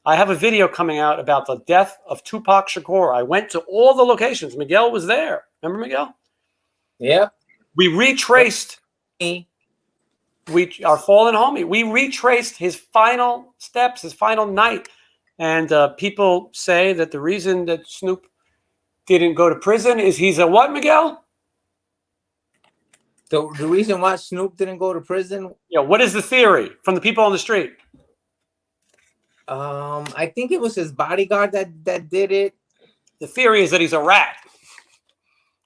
I have a video coming out about the death of Tupac Shakur. I went to all the locations. Miguel was there. Remember Miguel? Yeah. We retraced our fallen homie. We retraced his final steps, his final night. And people say that the reason that Snoop didn't go to prison is he's a what, Miguel? The reason why Snoop didn't go to prison? Yeah, what is the theory from the people on the street? I think it was his bodyguard that did it. The theory is that he's a rat.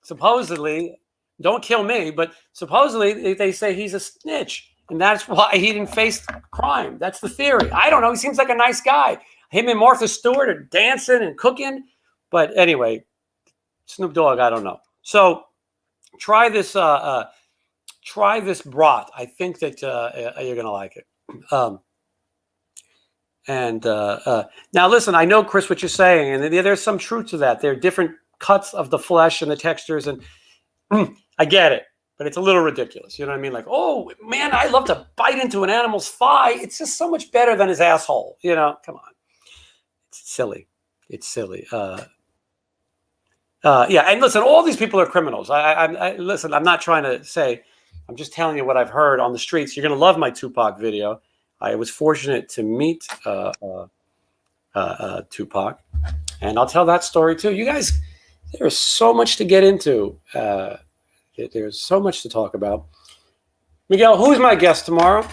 Supposedly, don't kill me, but supposedly they say he's a snitch, and that's why he didn't face crime. That's the theory. I don't know. He seems like a nice guy. Him and Martha Stewart are dancing and cooking, but anyway, Snoop Dogg, I don't know. So try this. Try this brat. I think that you're gonna like it. Now listen, I know, Chris, what you're saying, and there's some truth to that. There are different cuts of the flesh and the textures, and I get it, but it's a little ridiculous. You know what I mean? Like, oh man, I love to bite into an animal's thigh. It's just so much better than his asshole. You know, come on. It's silly. It's silly. Yeah, and listen, all these people are criminals. Listen, I'm not trying to say. I'm just telling you what I've heard on the streets. You're going to love my Tupac video. I was fortunate to meet Tupac, and I'll tell that story too. You guys, there's so much to get into. There's so much to talk about. Miguel, who's my guest tomorrow?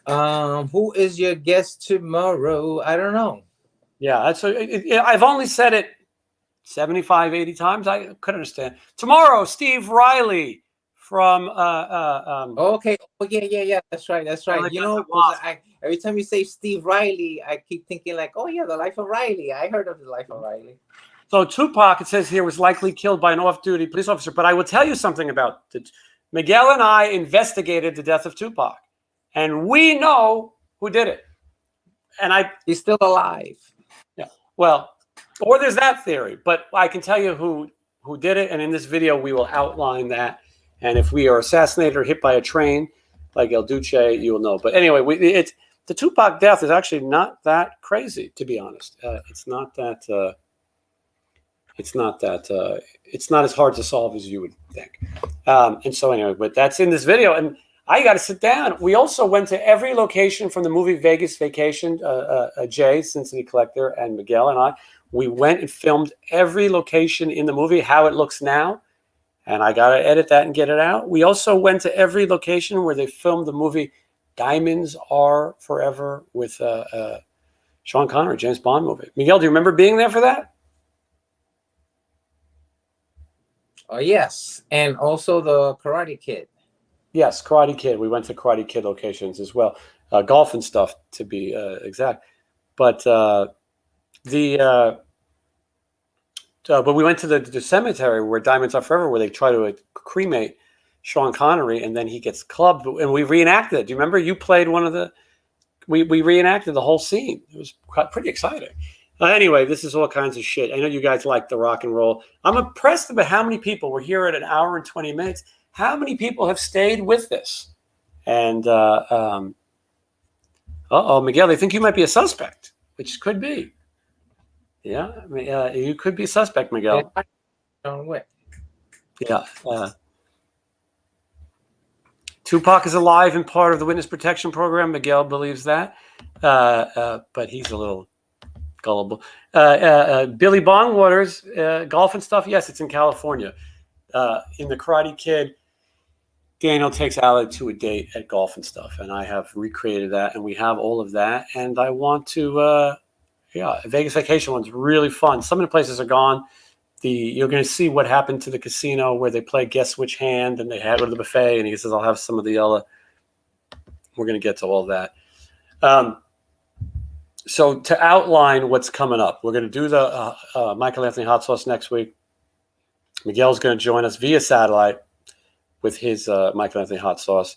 Who is your guest tomorrow? I don't know. Yeah, I've only said it 75, 80 times. I couldn't understand. Tomorrow, Steve Riley from okay. Oh yeah. That's right. You know, every time you say Steve Riley, I keep thinking like, oh yeah, The Life of Riley. I heard of The Life of Riley. So Tupac, it says here, was likely killed by an off-duty police officer. But I will tell you something about it. Miguel and I investigated the death of Tupac, and we know who did it. And he's still alive. Yeah. Well, or there's that theory, but I can tell you who did it, and in this video we will outline that. And if we are assassinated or hit by a train, like El Duce, you will know. But anyway, the Tupac death is actually not that crazy, to be honest. It's not that. It's not that. It's not as hard to solve as you would think. And so anyway, but that's in this video, and I got to sit down. We also went to every location from the movie Vegas Vacation. Jay, Cincinnati Collector, and Miguel and I. We went and filmed every location in the movie, how it looks now. And I got to edit that and get it out. We also went to every location where they filmed the movie Diamonds Are Forever with Sean Connery, James Bond movie. Miguel, do you remember being there for that? Yes. And also the Karate Kid. Yes, Karate Kid. We went to Karate Kid locations as well. Golf and stuff, to be exact. But but we went to the cemetery where Diamonds Are Forever, where they try to cremate Sean Connery, and then he gets clubbed, and we reenacted it. Do you remember? You played one of the. We reenacted the whole scene. It was pretty exciting. Anyway, this is all kinds of shit. I know you guys like the rock and roll. I'm impressed about how many people were here at an hour and 20 minutes. How many people have stayed with this? And Miguel, they think you might be a suspect, which could be. Yeah, I mean, you could be a suspect, Miguel. Yeah. Tupac is alive and part of the witness protection program. Miguel believes that, but he's a little gullible. Billy Bongwater's golf and stuff. Yes, it's in California. In the Karate Kid, Daniel takes Ali to a date at golf and stuff, and I have recreated that, and we have all of that. And I want to. Vegas Vacation one's really fun. Some of the places are gone. You're going to see what happened to the casino where they play Guess Which Hand, and they had go to the buffet, and he says, "I'll have some of the yellow." We're going to get to all that. So to outline what's coming up, we're going to do the Michael Anthony hot sauce next week. Miguel's going to join us via satellite with his Michael Anthony hot sauce.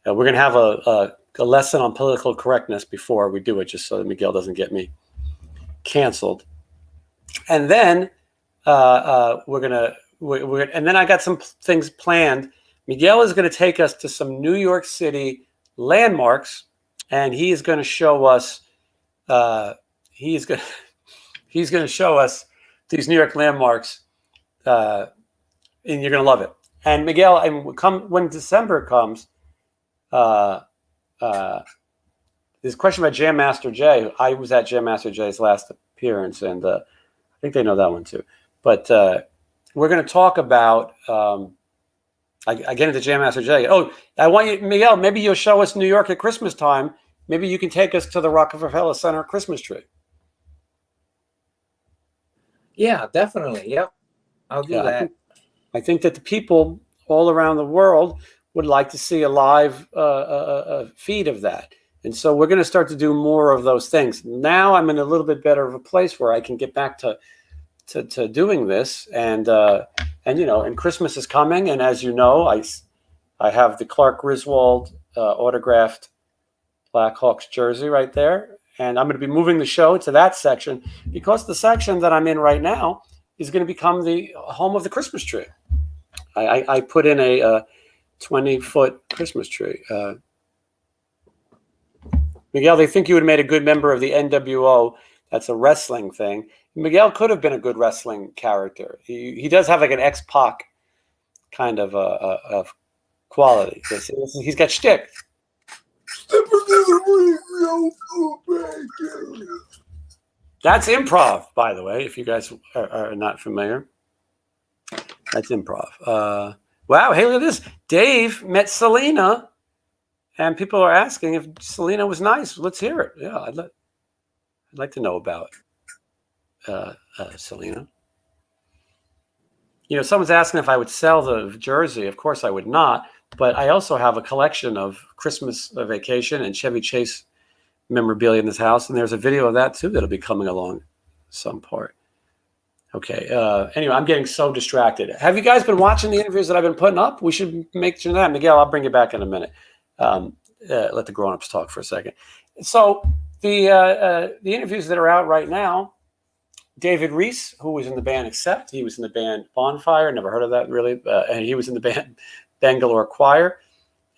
We're going to have a lesson on political correctness before we do it, just so that Miguel doesn't get me canceled. And then we're gonna and then I got some things planned. Miguel is going to take us to some New York City landmarks, and he is going to show us. He's going to show us these New York landmarks, and you're going to love it. And Miguel, and when December comes, there's a question about Jam Master Jay. I was at Jam Master Jay's last appearance, and I think they know that one too. But we're going to talk about. I get into Jam Master Jay. Oh, I want you, Miguel. Maybe you'll show us New York at Christmas time. Maybe you can take us to the Rockefeller Center Christmas tree. Yeah, definitely. Yep, I'll do that. I think that the people all around the world would like to see a live feed of that. And so we're going to start to do more of those things. Now I'm in a little bit better of a place where I can get back to doing this. And Christmas is coming. And as you know, I have the Clark Griswold autographed Blackhawks jersey right there. And I'm going to be moving the show to that section because the section that I'm in right now is going to become the home of the Christmas tree. I put in a 20-foot Christmas tree. Miguel, they think you would have made a good member of the NWO. That's a wrestling thing. Miguel could have been a good wrestling character. He does have like an X-Pac kind of quality. He's got shtick. That's improv, by the way, if you guys are not familiar. That's improv. Wow, hey, look at this. Dave met Selena, and people are asking if Selena was nice. Let's hear it. Yeah, I'd like to know about Selena. Someone's asking if I would sell the jersey. Of course I would not, but I also have a collection of Christmas Vacation and Chevy Chase memorabilia in this house, and there's a video of that too that'll be coming along some part. Okay. Anyway, I'm getting so distracted. Have you guys been watching the interviews that I've been putting up? We should make sure that. Miguel, I'll bring you back in a minute. Let the grown-ups talk for a second. So the interviews that are out right now, David Reese, who was in the band Accept, he was in the band Bonfire, never heard of that really, and he was in the band Bangalore Choir,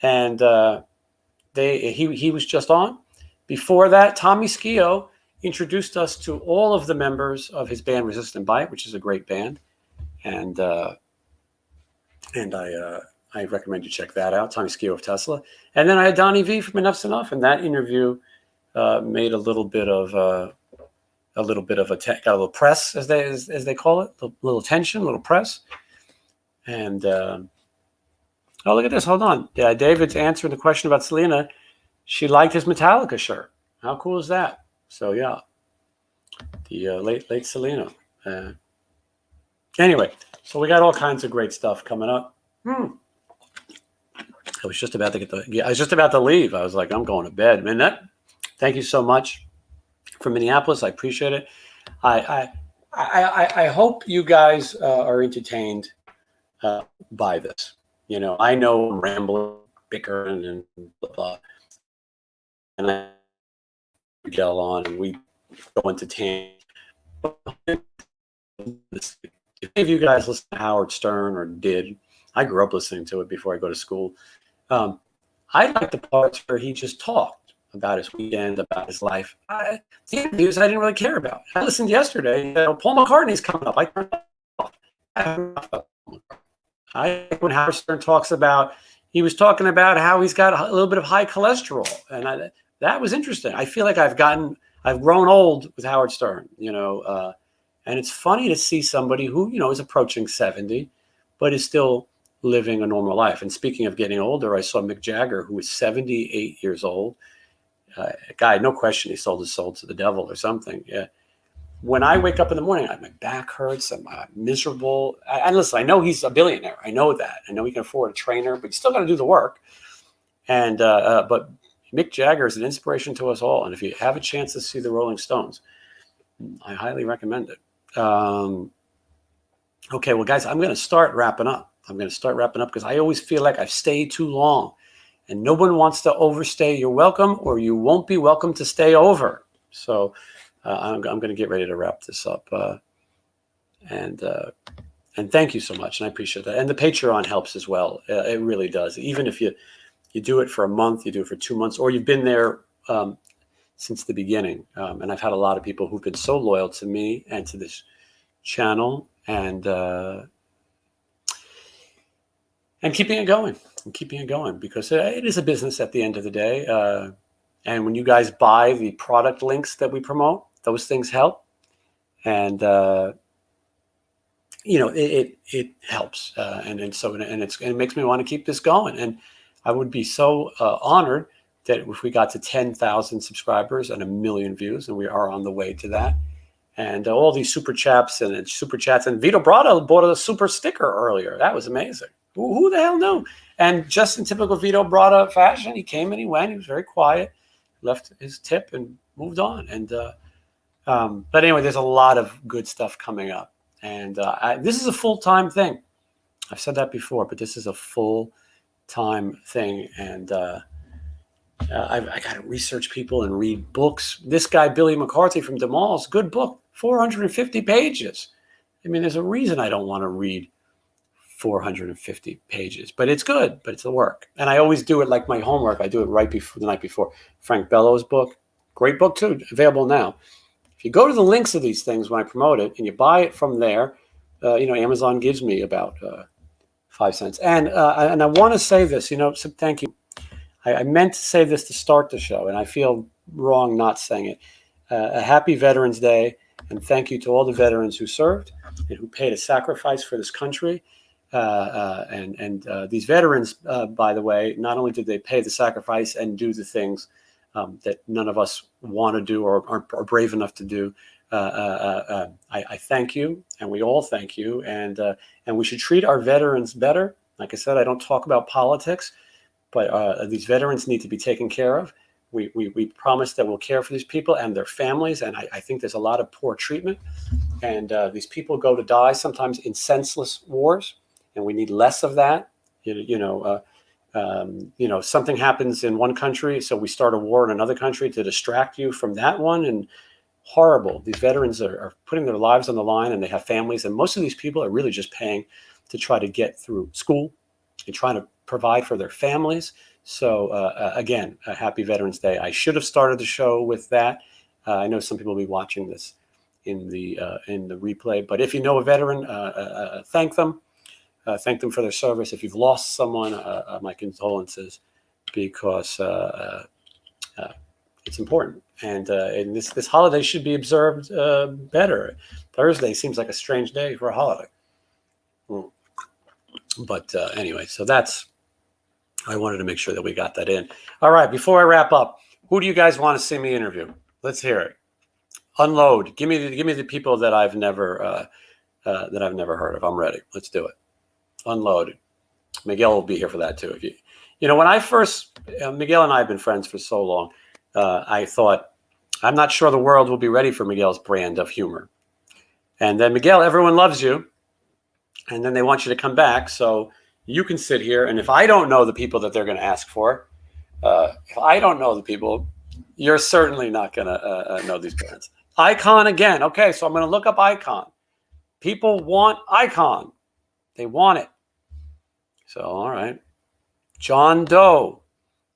and he was just on. Before that, Tommy Schio introduced us to all of the members of his band Resistant Bite, which is a great band, and I recommend you check that out. Tommy Schio of Tesla, and then I had Donnie V from Enough's Enough, and that interview made a little bit of got a little press, as they call it, a little attention, a little press, and oh, look at this! Hold on, David's answering the question about Selena. She liked his Metallica shirt. How cool is that? So yeah, the late Selena. Anyway, so we got all kinds of great stuff coming up. I was just about to leave. I was like, I'm going to bed. Minette, thank you so much from Minneapolis. I appreciate it. I hope you guys are entertained by this. You know, I know I'm rambling, bickering, and blah, blah. And I Miguel on, and we go into tangents. If any of you guys listen to Howard Stern or did, I grew up listening to it before I go to school. I like the parts where he just talked about his weekend, about his life. The interviews I didn't really care about. I listened yesterday. Paul McCartney's coming up. I turned it off. I like when Howard Stern talks about. He was talking about how he's got a little bit of high cholesterol, and that was interesting. I feel like I've grown old with Howard Stern, you know, and it's funny to see somebody who, you know, is approaching 70, but is still living a normal life. And speaking of getting older, I saw Mick Jagger, who was 78 years old. A guy, no question, he sold his soul to the devil or something. Yeah. When I wake up in the morning, my back hurts. I'm miserable. And listen, I know he's a billionaire. I know that. I know he can afford a trainer, but you still got to do the work. And but Mick Jagger is an inspiration to us all. And if you have a chance to see the Rolling Stones, I highly recommend it. Okay, well, guys, I'm going to start wrapping up. Because I always feel like I've stayed too long. And no one wants to overstay your welcome, or you won't be welcome to stay over. So I'm going to get ready to wrap this up. And thank you so much. And I appreciate that. And the Patreon helps as well. It really does. Even if you do it for a month, you do it for 2 months, or you've been there since the beginning. And I've had a lot of people who've been so loyal to me and to this channel, and keeping it going, because it is a business at the end of the day. And when you guys buy the product links that we promote, those things help. And, you know, it helps. And it makes me want to keep this going. And I would be so honored that if we got to 10,000 subscribers and 1 million views, and we are on the way to that. And all these super chats, and Vito Bratta bought a super sticker earlier. That was amazing. Who the hell knew? And just in typical Vito Bratta fashion, he came and he went. He was very quiet, left his tip and moved on. And but anyway, there's a lot of good stuff coming up. And this is a full-time thing. I've said that before, but this is a full-time thing. And I got to research people and read books. This guy, Billy McCarthy from DeMalls, good book, 450 pages. I mean, there's a reason I don't want to read 450 pages, but it's good, but it's the work. And I always do it like my homework. I do it right before the night before. Frank Bello's book, great book too, available now. If you go to the links of these things when I promote it and you buy it from there, you know, Amazon gives me about 5 cents. And I want to say this, you know, so thank you. I meant to say this to start the show, and I feel wrong not saying it. A happy Veterans Day, and thank you to all the veterans who served and who paid a sacrifice for this country. These veterans, by the way, not only did they pay the sacrifice and do the things that none of us want to do or aren't brave enough to do, I thank you, and we all thank you, and we should treat our veterans better. Like I said, I don't talk about politics, but these veterans need to be taken care of. We promise that we'll care for these people and their families, and I think there's a lot of poor treatment, and these people go to die sometimes in senseless wars. And we need less of that. You know, something happens in one country, so we start a war in another country to distract you from that one. And horrible. These veterans are putting their lives on the line, and they have families. And most of these people are really just paying to try to get through school and trying to provide for their families. So again, a happy Veterans Day. I should have started the show with that. I know some people will be watching this in the replay, but if you know a veteran, thank them. Thank them for their service. If you've lost someone, my condolences, because it's important. And this holiday should be observed better. Thursday seems like a strange day for a holiday. But anyway, so I wanted to make sure that we got that in. All right, before I wrap up, who do you guys want to see me interview? Let's hear it. Unload. Give me the people that I've never heard of. I'm ready. Let's do it. Unload. Miguel will be here for that too. If you know, when I first, Miguel and I have been friends for so long, I thought, I'm not sure the world will be ready for Miguel's brand of humor. And then Miguel, everyone loves you. And then they want you to come back so you can sit here. And if I don't know the people that they're going to ask for, if I don't know the people, you're certainly not going to know these brands. Icon again. Okay, so I'm going to look up Icon. People want Icon. They want it. So, all right. John Doe.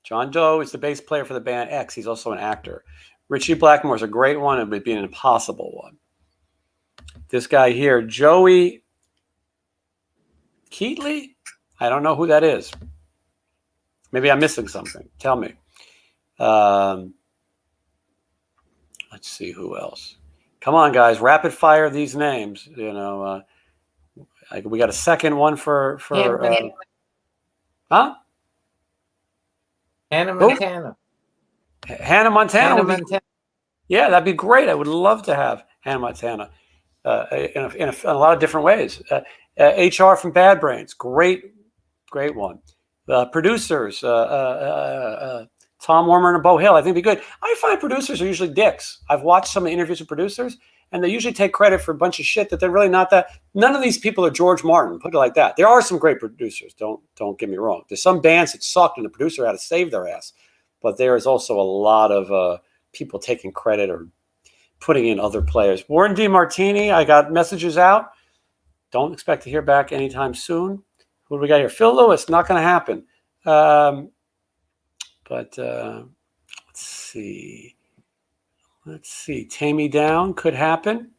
John Doe is the bass player for the band X. He's also an actor. Richie Blackmore is a great one. It would be an impossible one. This guy here, Joey Keatley? I don't know who that is. Maybe I'm missing something. Tell me. Let's see who else. Come on, guys. Rapid fire these names. You know, we got a second one for huh? Hannah Montana. Hannah Montana. Hannah Montana. Yeah, that'd be great. I would love to have Hannah Montana in a lot of different ways. HR from Bad Brains. Great one. Producers. Tom Warmer and Bo Hill. I think it'd be good. I find producers are usually dicks. I've watched some of the interviews with producers, and they usually take credit for a bunch of shit that they're really not that. None of these people are George Martin, put it like that. There are some great producers, don't get me wrong. There's some bands that sucked and the producer had to save their ass. But there is also a lot of people taking credit or putting in other players. Warren DeMartini, I got messages out. Don't expect to hear back anytime soon. Who do we got here? Phil Lewis, not going to happen. But let's see. Tame Me Down could happen.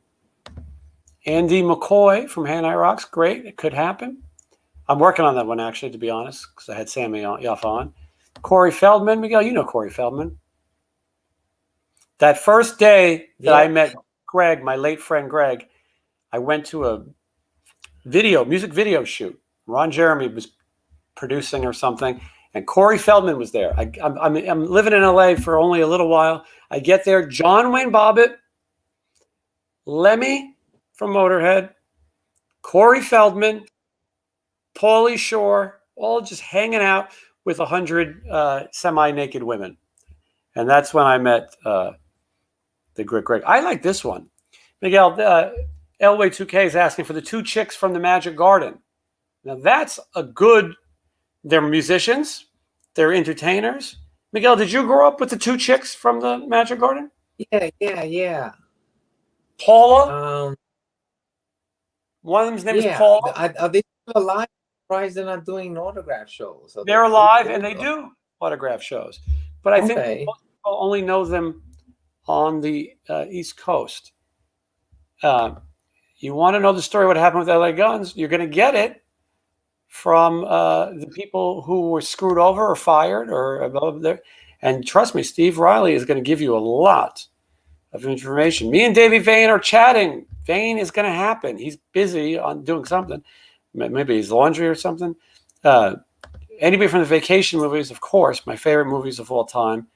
Andy McCoy from Hand Eye Rocks, great. It could happen. I'm working on that one, actually, to be honest, because I had Sammy Yoff on. Corey Feldman. Miguel, you know Corey Feldman. That first day that I met Greg, my late friend Greg, I went to a music video shoot. Ron Jeremy was producing or something. And Corey Feldman was there. I'm living in LA for only a little while. I get there. John Wayne Bobbitt, Lemmy from Motorhead, Corey Feldman, Pauly Shore, all just hanging out with 100 semi-naked women. And that's when I met the great Greg. I like this one. Miguel, Elway 2K is asking for the two chicks from the Magic Garden. Now that's a good... They're musicians. They're entertainers. Miguel, did you grow up with the two chicks from the Magic Garden? Yeah. Paula? One of them's name is Paula. Are they still alive? Surprised they're not doing autograph shows. They're alive and they do autograph shows. But I think most people only know them on the East Coast. You want to know the story what happened with LA Guns? You're going to get it from the people who were screwed over or fired or above there. And trust me, Steve Riley is going to give you a lot of information. Me and Davey Vane are chatting. Vane is going to happen. He's busy on doing something. Maybe he's laundry or something. Anybody from the vacation movies, of course, my favorite movies of all time,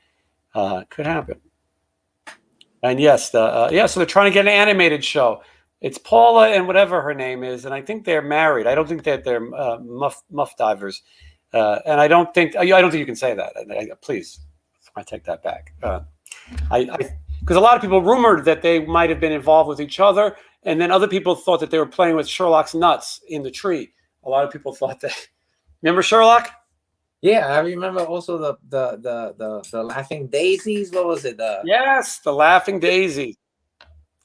could happen. And yes, so they're trying to get an animated show. It's Paula and whatever her name is, and I think they're married. I don't think that they're muff divers, and I don't think you can say that. Please, I take that back. Because a lot of people rumored that they might have been involved with each other, and then other people thought that they were playing with Sherlock's nuts in the tree. A lot of people thought that. Remember Sherlock? Yeah, I remember also the Laughing Daisies. What was it? Yes, the Laughing Daisies.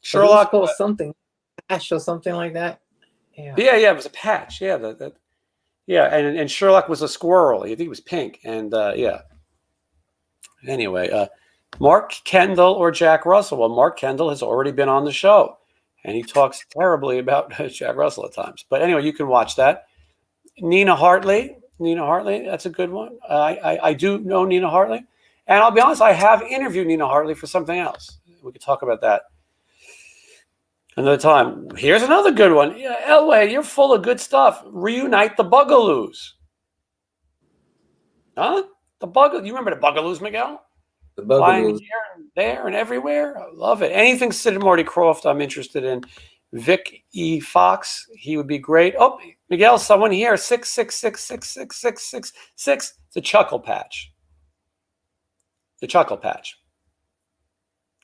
Sherlock something. Patch or something like that. Yeah, it was a patch. Yeah, Yeah, and Sherlock was a squirrel. I think he was pink. And yeah. Anyway, Mark Kendall or Jack Russell. Well, Mark Kendall has already been on the show, and he talks terribly about Jack Russell at times. But anyway, you can watch that. Nina Hartley. Nina Hartley, that's a good one. I do know Nina Hartley. And I'll be honest, I have interviewed Nina Hartley for something else. We could talk about that another time. Here's another good one. Yeah, Elway, you're full of good stuff. Reunite the Bugaloos. Huh? The Bugaloos. You remember the Bugaloos, Miguel? The Flying Bugaloos. here and there and everywhere. I love it. Anything Sid and Marty Krofft, I'm interested in. Vic E. Fox, he would be great. Oh, Miguel, someone here. 666666666. The Chuckle Patch. The Chuckle Patch.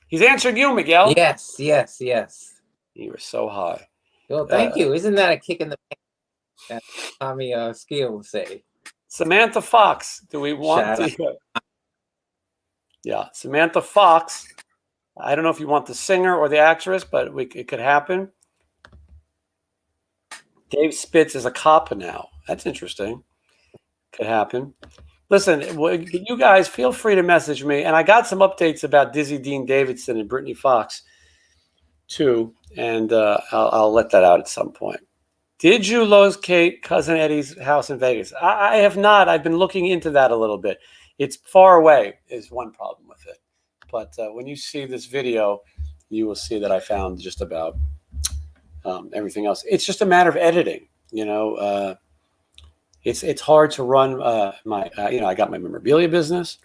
He's answering you, Miguel. Yes, yes, yes. You were so high. Well, thank you. Isn't that a kick in the pants? That Tommy Skill would say. Samantha Fox. Do we want to? Yeah, Samantha Fox. I don't know if you want the singer or the actress, but it could happen. Dave Spitz is a cop now. That's interesting. Could happen. Listen, you guys feel free to message me. And I got some updates about Dizzy Dean Davidson and Brittany Fox, too. And I'll let that out at some point. Did you locate Cousin Eddie's house in Vegas? I have not. I've been looking into that a little bit. It's far away is one problem with it. But when you see this video, you will see that I found just about everything else. It's just a matter of editing. You know, it's hard to run my. I got my memorabilia business,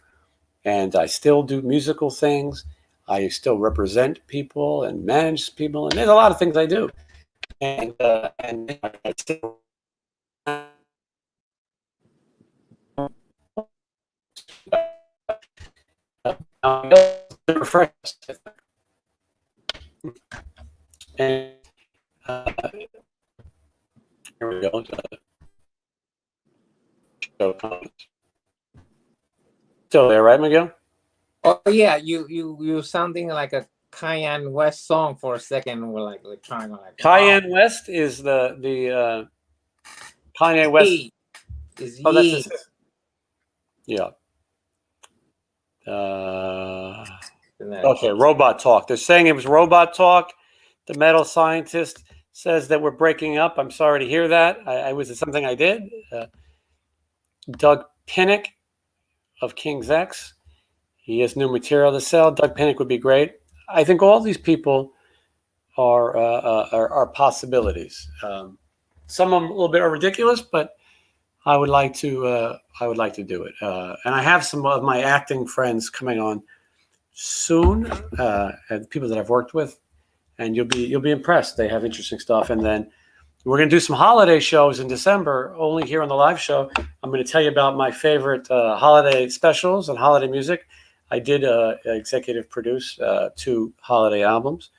and I still do musical things. I still represent people and manage people, and there's a lot of things I do. And I still. Refreshed. And here we go. Show comments. Still there, right, Miguel? Oh yeah, you sounding like a Kanye West song for a second. We're like trying to like. Kanye West is the Kanye West. Is Oh, that's his. Yeah. Okay, Robot Talk. They're saying it was Robot Talk. The metal scientist says that we're breaking up. I'm sorry to hear that. Was it something I did? Doug Pinnick of King's X. He has new material to sell. Doug Pinnick would be great. I think all these people are possibilities. Some of them a little bit are ridiculous, but I would like to do it. And I have some of my acting friends coming on soon, and people that I've worked with, and you'll be impressed. They have interesting stuff. And then we're going to do some holiday shows in December, only here on the live show. I'm going to tell you about my favorite holiday specials and holiday music. I did executive produce 2 holiday albums,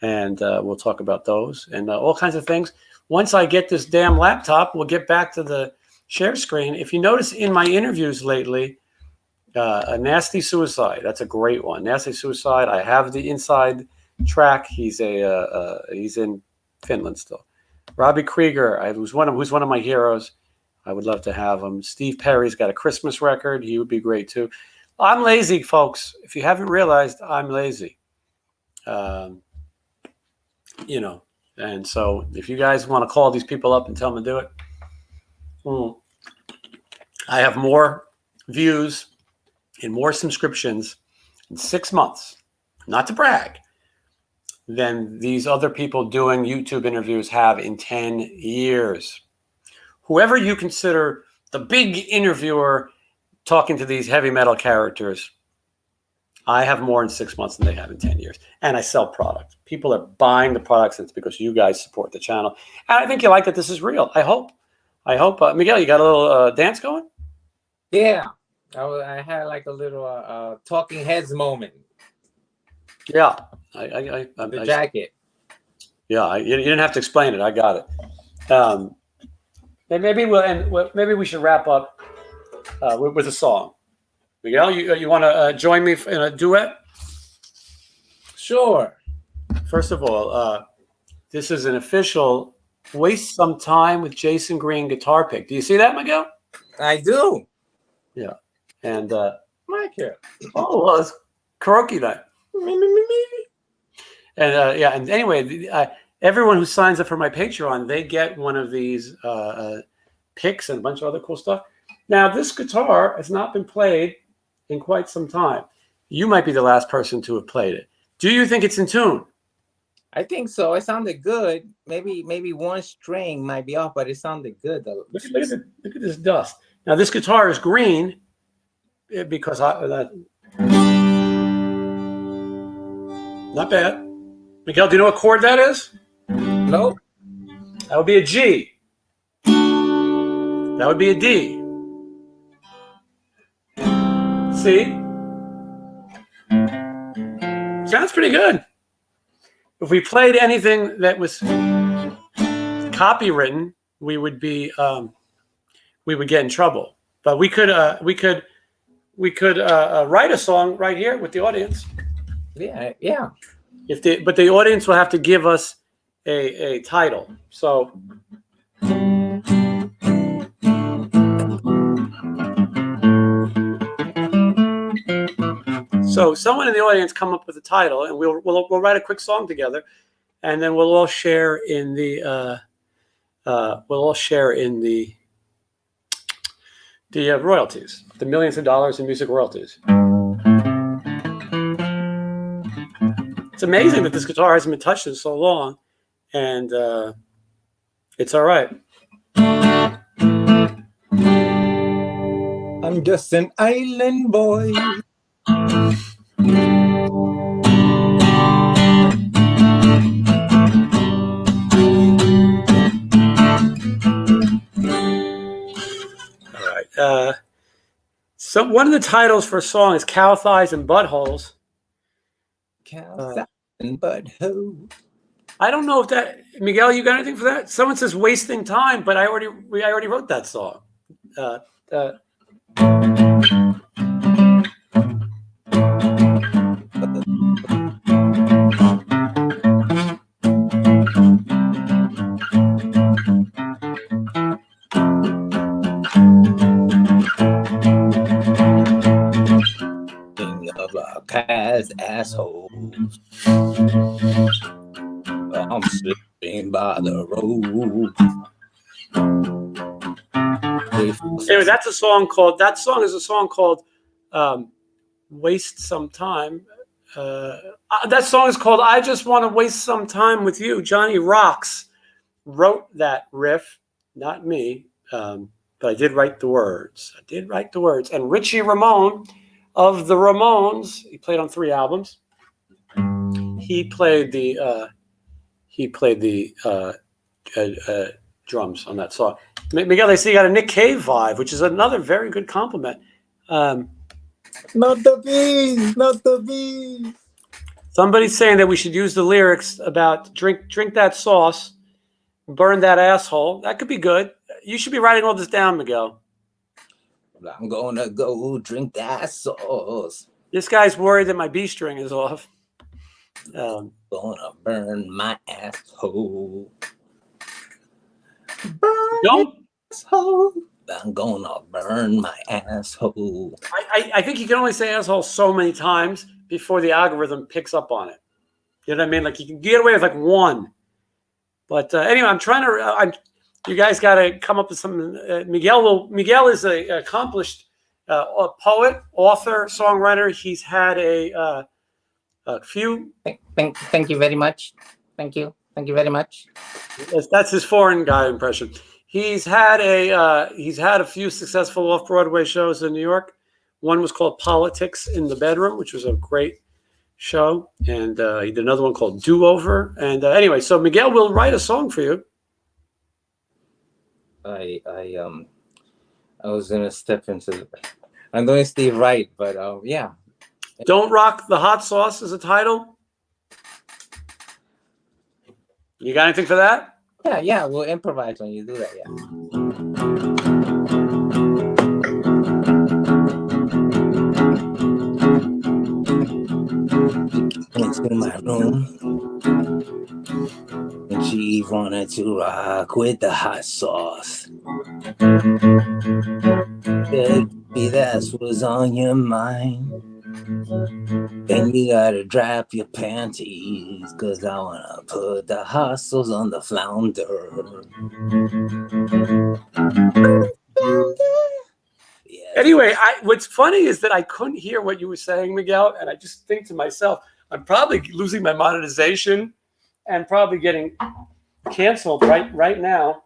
and we'll talk about those and all kinds of things. Once I get this damn laptop, we'll get back to the share screen. If you notice in my interviews lately, a Nasty Suicide, that's a great one. Nasty Suicide, I have the inside track. He's in Finland still. Robbie Krieger, who's one of my heroes. I would love to have him. Steve Perry's got a Christmas record. He would be great too. I'm lazy, folks. If you haven't realized, I'm lazy. And so if you guys want to call these people up and tell them to do it, I have more views and more subscriptions in 6 months, not to brag, than these other people doing YouTube interviews have in 10 years. Whoever you consider the big interviewer talking to these heavy metal characters, I have more in 6 months than they have in 10 years. And I sell product. People are buying the products, and it's because you guys support the channel. And I think you like that this is real. I hope. Miguel, you got a little dance going? Yeah. I had like a little Talking Heads moment. Yeah. The jacket. Yeah, you didn't have to explain it. I got it. Maybe maybe we should wrap up with a song. Miguel, you want to join me in a duet? Sure. First of all, this is an official Waste Some Time with Jason Green guitar pick. Do you see that, Miguel? I do. Yeah. And Michael. oh, well, it's karaoke night. And yeah, and anyway, everyone who signs up for my Patreon, they get one of these picks and a bunch of other cool stuff. Now, this guitar has not been played in quite some time. You might be the last person to have played it. Do you think it's in tune? I think so. It sounded good. Maybe one string might be off, but it sounded good though. Look at this dust. Now, this guitar is green because not bad. Miguel, do you know what chord that is? Nope. That would be a G. That would be a D. C. Sounds pretty good. If we played anything that was copywritten, we would get in trouble. But we could write a song right here with the audience. Yeah. But the audience will have to give us a title. So someone in the audience come up with a title, and we'll write a quick song together, and then we'll all share in the royalties, the millions of dollars in music royalties. It's amazing that this guitar hasn't been touched in so long, and it's all right. I'm just an island boy. So one of the titles for a song is Cow Thighs and Buttholes. Cow thighs and butthole. I don't know if that, Miguel, you got anything for that? Someone says Wasting Time, but I already wrote that song. Cast assholes. I'm slipping by the road. Anyway, that song is a song called Waste Some Time. That song is called I Just Want to Waste Some Time with You. Johnny Rocks wrote that riff, not me, but I did write the words. And Richie Ramone of the Ramones, he played on 3 albums. He played the drums on that song. Miguel, they say you got a Nick Cave vibe, which is another very good compliment. Not the bees. Somebody's saying that we should use the lyrics about drink that sauce, burn that asshole. That could be good. You should be writing all this down, Miguel. I'm gonna go drink that sauce. This guy's worried that my B string is off. Gonna burn my asshole. I'm gonna burn my asshole. I think you can only say asshole so many times before the algorithm picks up on it. You know what I mean? Like you can get away with like 1. But anyway, I'm trying to. You guys got to come up with something. Miguel is an accomplished a poet, author, songwriter. He's had a few. Thank you very much. Thank you very much. That's his foreign guy impression. He's had a few successful off-Broadway shows in New York. One was called Politics in the Bedroom, which was a great show, and he did another one called Do Over. And anyway, so Miguel will write a song for you. I was gonna step into. I'm going to stay right, but yeah. Don't Rock the Hot Sauce is a title. You got anything for that? Yeah. We'll improvise when you do that. Yeah. Into my room and She wanted to rock with the hot sauce. Baby, that's what's on your mind. Then you gotta drop your panties, cause I wanna put the hot sauce on the flounder. Yes. Anyway, what's funny is that I couldn't hear what you were saying, Miguel, and I just think to myself, I'm probably losing my monetization and probably getting canceled right now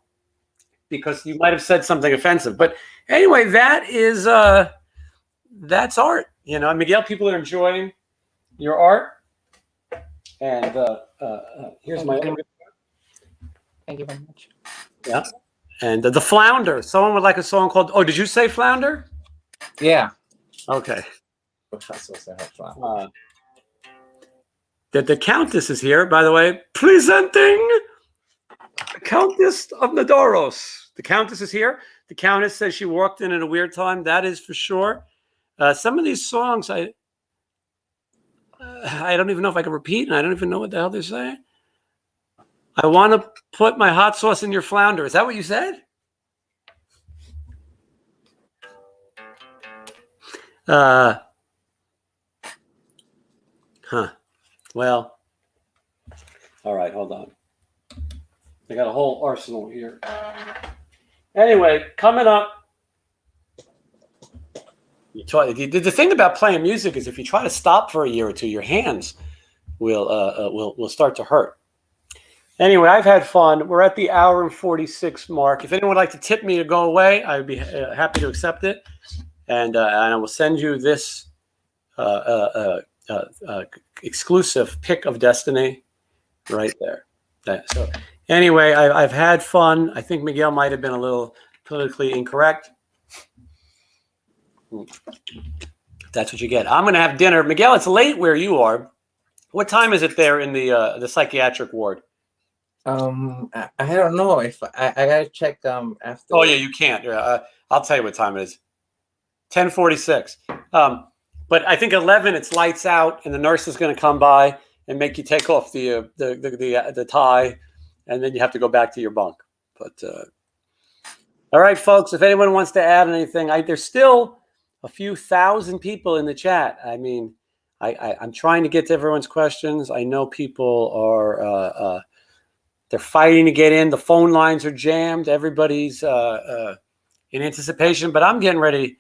because you might have said something offensive. But anyway, that's art. You know, Miguel, people are enjoying your art. And here's my other. Thank you very much. Yeah. And the Flounder. Someone would like a song called, oh, did you say Flounder? Yeah. Okay. The Countess is here, by the way. Presenting the Countess of Nadoros. The Countess is here. The Countess says she walked in at a weird time. That is for sure. Some of these songs, I don't even know if I can repeat, and I don't even know what the hell they're saying. I want to put my hot sauce in your flounder. Is that what you said? Well, all right, hold on. I got a whole arsenal here. Anyway, coming up. The thing about playing music is if you try to stop for a year or two, your hands will start to hurt. Anyway, I've had fun. We're at the hour and 46 mark. If anyone would like to tip me to go away, I'd be happy to accept it. And I will send you this exclusive pick of destiny right there. So anyway, I've had fun. I think Miguel might have been a little politically incorrect. That's what you get. I'm going to have dinner. Miguel, it's late where you are. What time is it there in the psychiatric ward? I don't know if I gotta check after. Oh yeah, you can't. I'll tell you what time it is. 10:46. But I think 11. It's lights out, and the nurse is going to come by and make you take off the tie, and then you have to go back to your bunk. But all right, folks. If anyone wants to add anything, there's still a few thousand people in the chat. I mean, I'm trying to get to everyone's questions. I know people are they're fighting to get in. The phone lines are jammed. Everybody's in anticipation, but I'm getting ready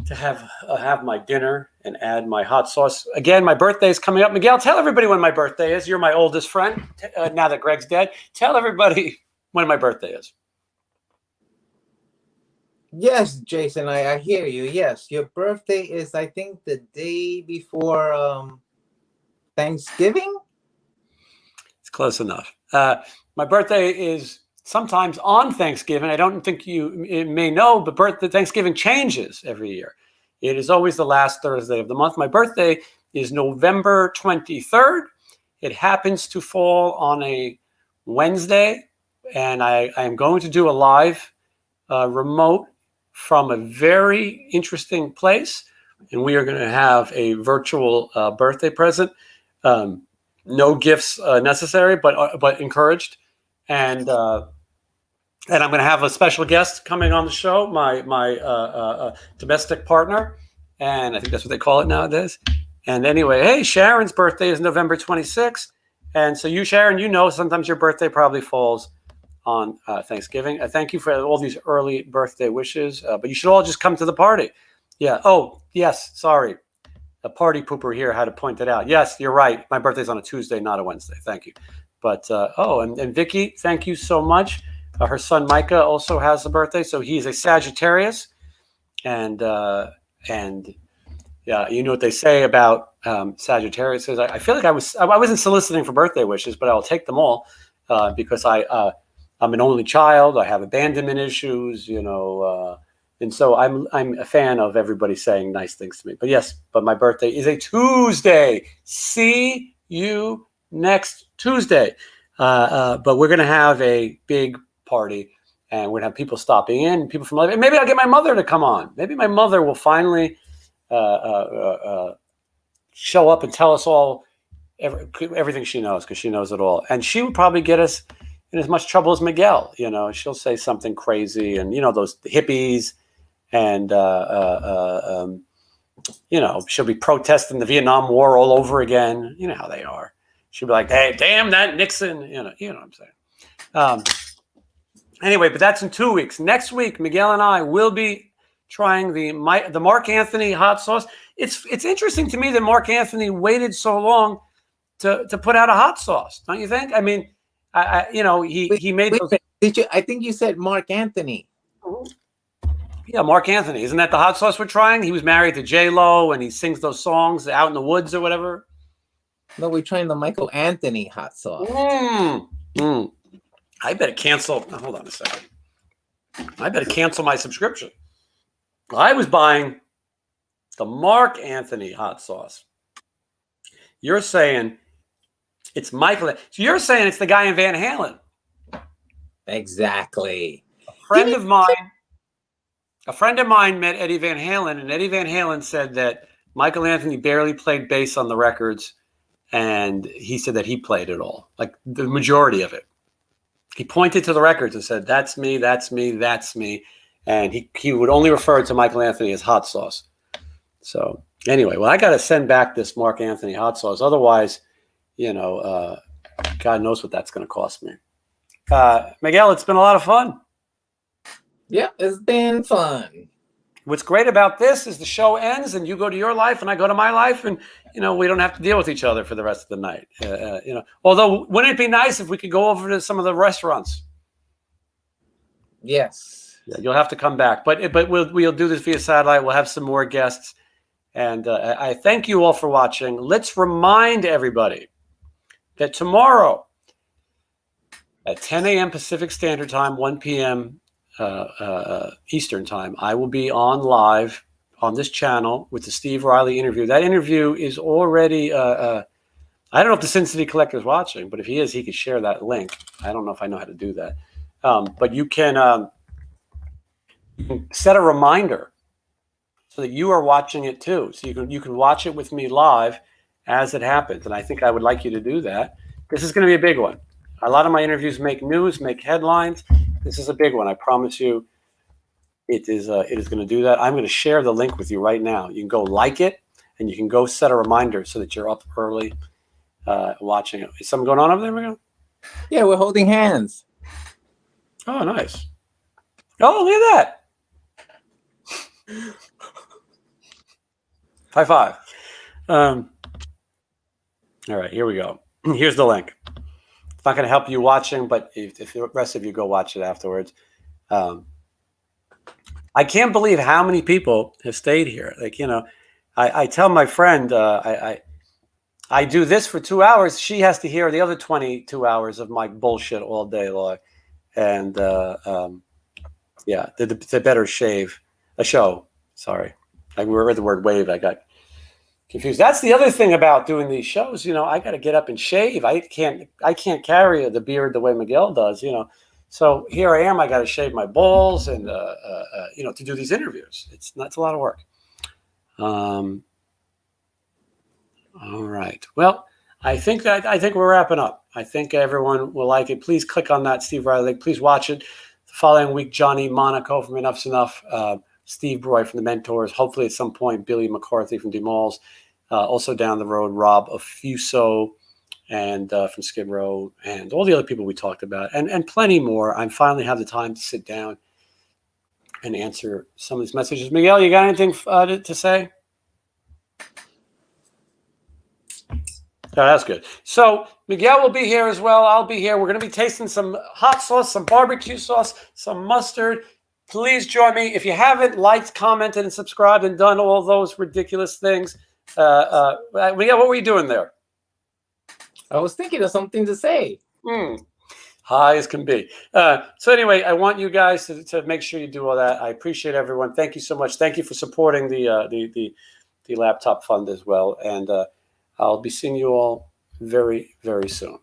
to have my dinner and add my hot sauce. Again, my birthday is coming up. Miguel, tell everybody when my birthday is. You're my oldest friend. Now that Greg's dead, tell everybody when my birthday is. Yes, Jason, I hear you. Yes, your birthday is, I think, the day before Thanksgiving. It's close enough. My birthday is sometimes on Thanksgiving. I don't think you may know, but Thanksgiving changes every year. It is always the last Thursday of the month. My birthday is November 23rd. It happens to fall on a Wednesday, and I am going to do a live remote from a very interesting place, and we are going to have a virtual birthday present. No gifts necessary, but encouraged. And I'm going to have a special guest coming on the show, my domestic partner, and I think that's what they call it nowadays. And anyway, hey, Sharon's birthday is November 26th, and so you, Sharon, you know sometimes your birthday probably falls on Thanksgiving. Thank you for all these early birthday wishes, but you should all just come to the party. Yeah. Oh, yes. Sorry. A party pooper here had to point it out. Yes, you're right. My birthday's on a Tuesday, not a Wednesday. Thank you. But, and Vicky, thank you so much. Her son Micah also has a birthday, so he's a Sagittarius. And yeah, you know what they say about Sagittarius is I feel like I wasn't soliciting for birthday wishes, but I'll take them all because I'm an only child. I have abandonment issues, you know, and so I'm a fan of everybody saying nice things to me. But yes, but my birthday is a Tuesday. See you next Tuesday. But we're going to have a big party, and we're going to have people stopping in, people from and maybe I'll get my mother to come on. Maybe my mother will finally show up and tell us all everything she knows, because she knows it all. And she would probably get us in as much trouble as Miguel. You know, she'll say something crazy, and, you know, those hippies, and, you know, she'll be protesting the Vietnam War all over again. You know how they are. She'll be like, hey, damn that Nixon. You know what I'm saying. Anyway, but that's in 2 weeks. Next week, Miguel and I will be trying the Mark Anthony hot sauce. It's interesting to me that Mark Anthony waited so long to put out a hot sauce. Don't you think? I mean, you know, he made those. Did you? I think you said Mark Anthony. Yeah, Mark Anthony. Isn't that the hot sauce we're trying? He was married to J-Lo, and he sings those songs out in the woods or whatever. No, we're trying the Michael Anthony hot sauce. I better cancel. Hold on a second. I better cancel my subscription. I was buying the Mark Anthony hot sauce. You're saying it's Michael. So you're saying it's the guy in Van Halen. Exactly. A friend of mine met Eddie Van Halen, and Eddie Van Halen said that Michael Anthony barely played bass on the records, and he said that he played it all, like the majority of it. He pointed to the records and said, that's me, that's me, that's me. And he would only refer to Michael Anthony as hot sauce. So anyway, well, I got to send back this Mark Anthony hot sauce. Otherwise, you know, God knows what that's going to cost me. Miguel, it's been a lot of fun. Yeah, it's been fun. What's great about this is the show ends and you go to your life and I go to my life, and, you know, we don't have to deal with each other for the rest of the night. You know, although wouldn't it be nice if we could go over to some of the restaurants? Yes. Yeah, you'll have to come back, but we'll do this via satellite. We'll have some more guests, and I thank you all for watching. Let's remind everybody that tomorrow at 10 a.m. Pacific Standard Time, 1 p.m. Eastern Time, I will be on live on this channel with the Steve Riley interview. That interview is already, I don't know if the Sin City Collector is watching, but if he is, he could share that link. I don't know if I know how to do that. But you can set a reminder so that you are watching it too. So you can watch it with me live as it happens. And I think I would like you to do that. This is going to be a big one. A lot of my interviews make news, make headlines. This is a big one. I promise you it is going to do that. I'm going to share the link with you right now. You can go like it, and you can go set a reminder so that you're up early watching it. Is something going on over there, Miguel? Yeah, we're holding hands. Oh, nice. Oh, look at that. High five. All right, here we go. Here's the link. It's not going to help you watching, but if the rest of you go watch it afterwards. I can't believe how many people have stayed here. Like, you know, I tell my friend, I do this for 2 hours. She has to hear the other 22 hours of my bullshit all day long. And yeah, the better shave a show. Sorry, I read the word wave. I got confused. That's the other thing about doing these shows. You know, I got to get up and shave. I can't carry the beard the way Miguel does. You know, so here I am. I got to shave my balls and you know, to do these interviews. It's a lot of work. All right. Well, I think we're wrapping up. I think everyone will like it. Please click on that Steve Riley link. Please watch it. The following week, Johnny Monaco from Enough's Enough, Steve Broy from The Mentors. Hopefully at some point, Billy McCarthy from DeMauls. Also down the road, Rob of Fuso and from Skid Row, and all the other people we talked about, and plenty more. I finally have the time to sit down and answer some of these messages. Miguel, you got anything to say? Oh, that's good. So Miguel will be here as well. I'll be here. We're going to be tasting some hot sauce, some barbecue sauce, some mustard. Please join me. If you haven't liked, commented, and subscribed and done all those ridiculous things, Miguel, what were you doing there? I was thinking of something to say. High as can be. So anyway, I want you guys to make sure you do all that. I appreciate everyone. Thank you so much. Thank you for supporting the laptop fund as well. And I'll be seeing you all very, very soon.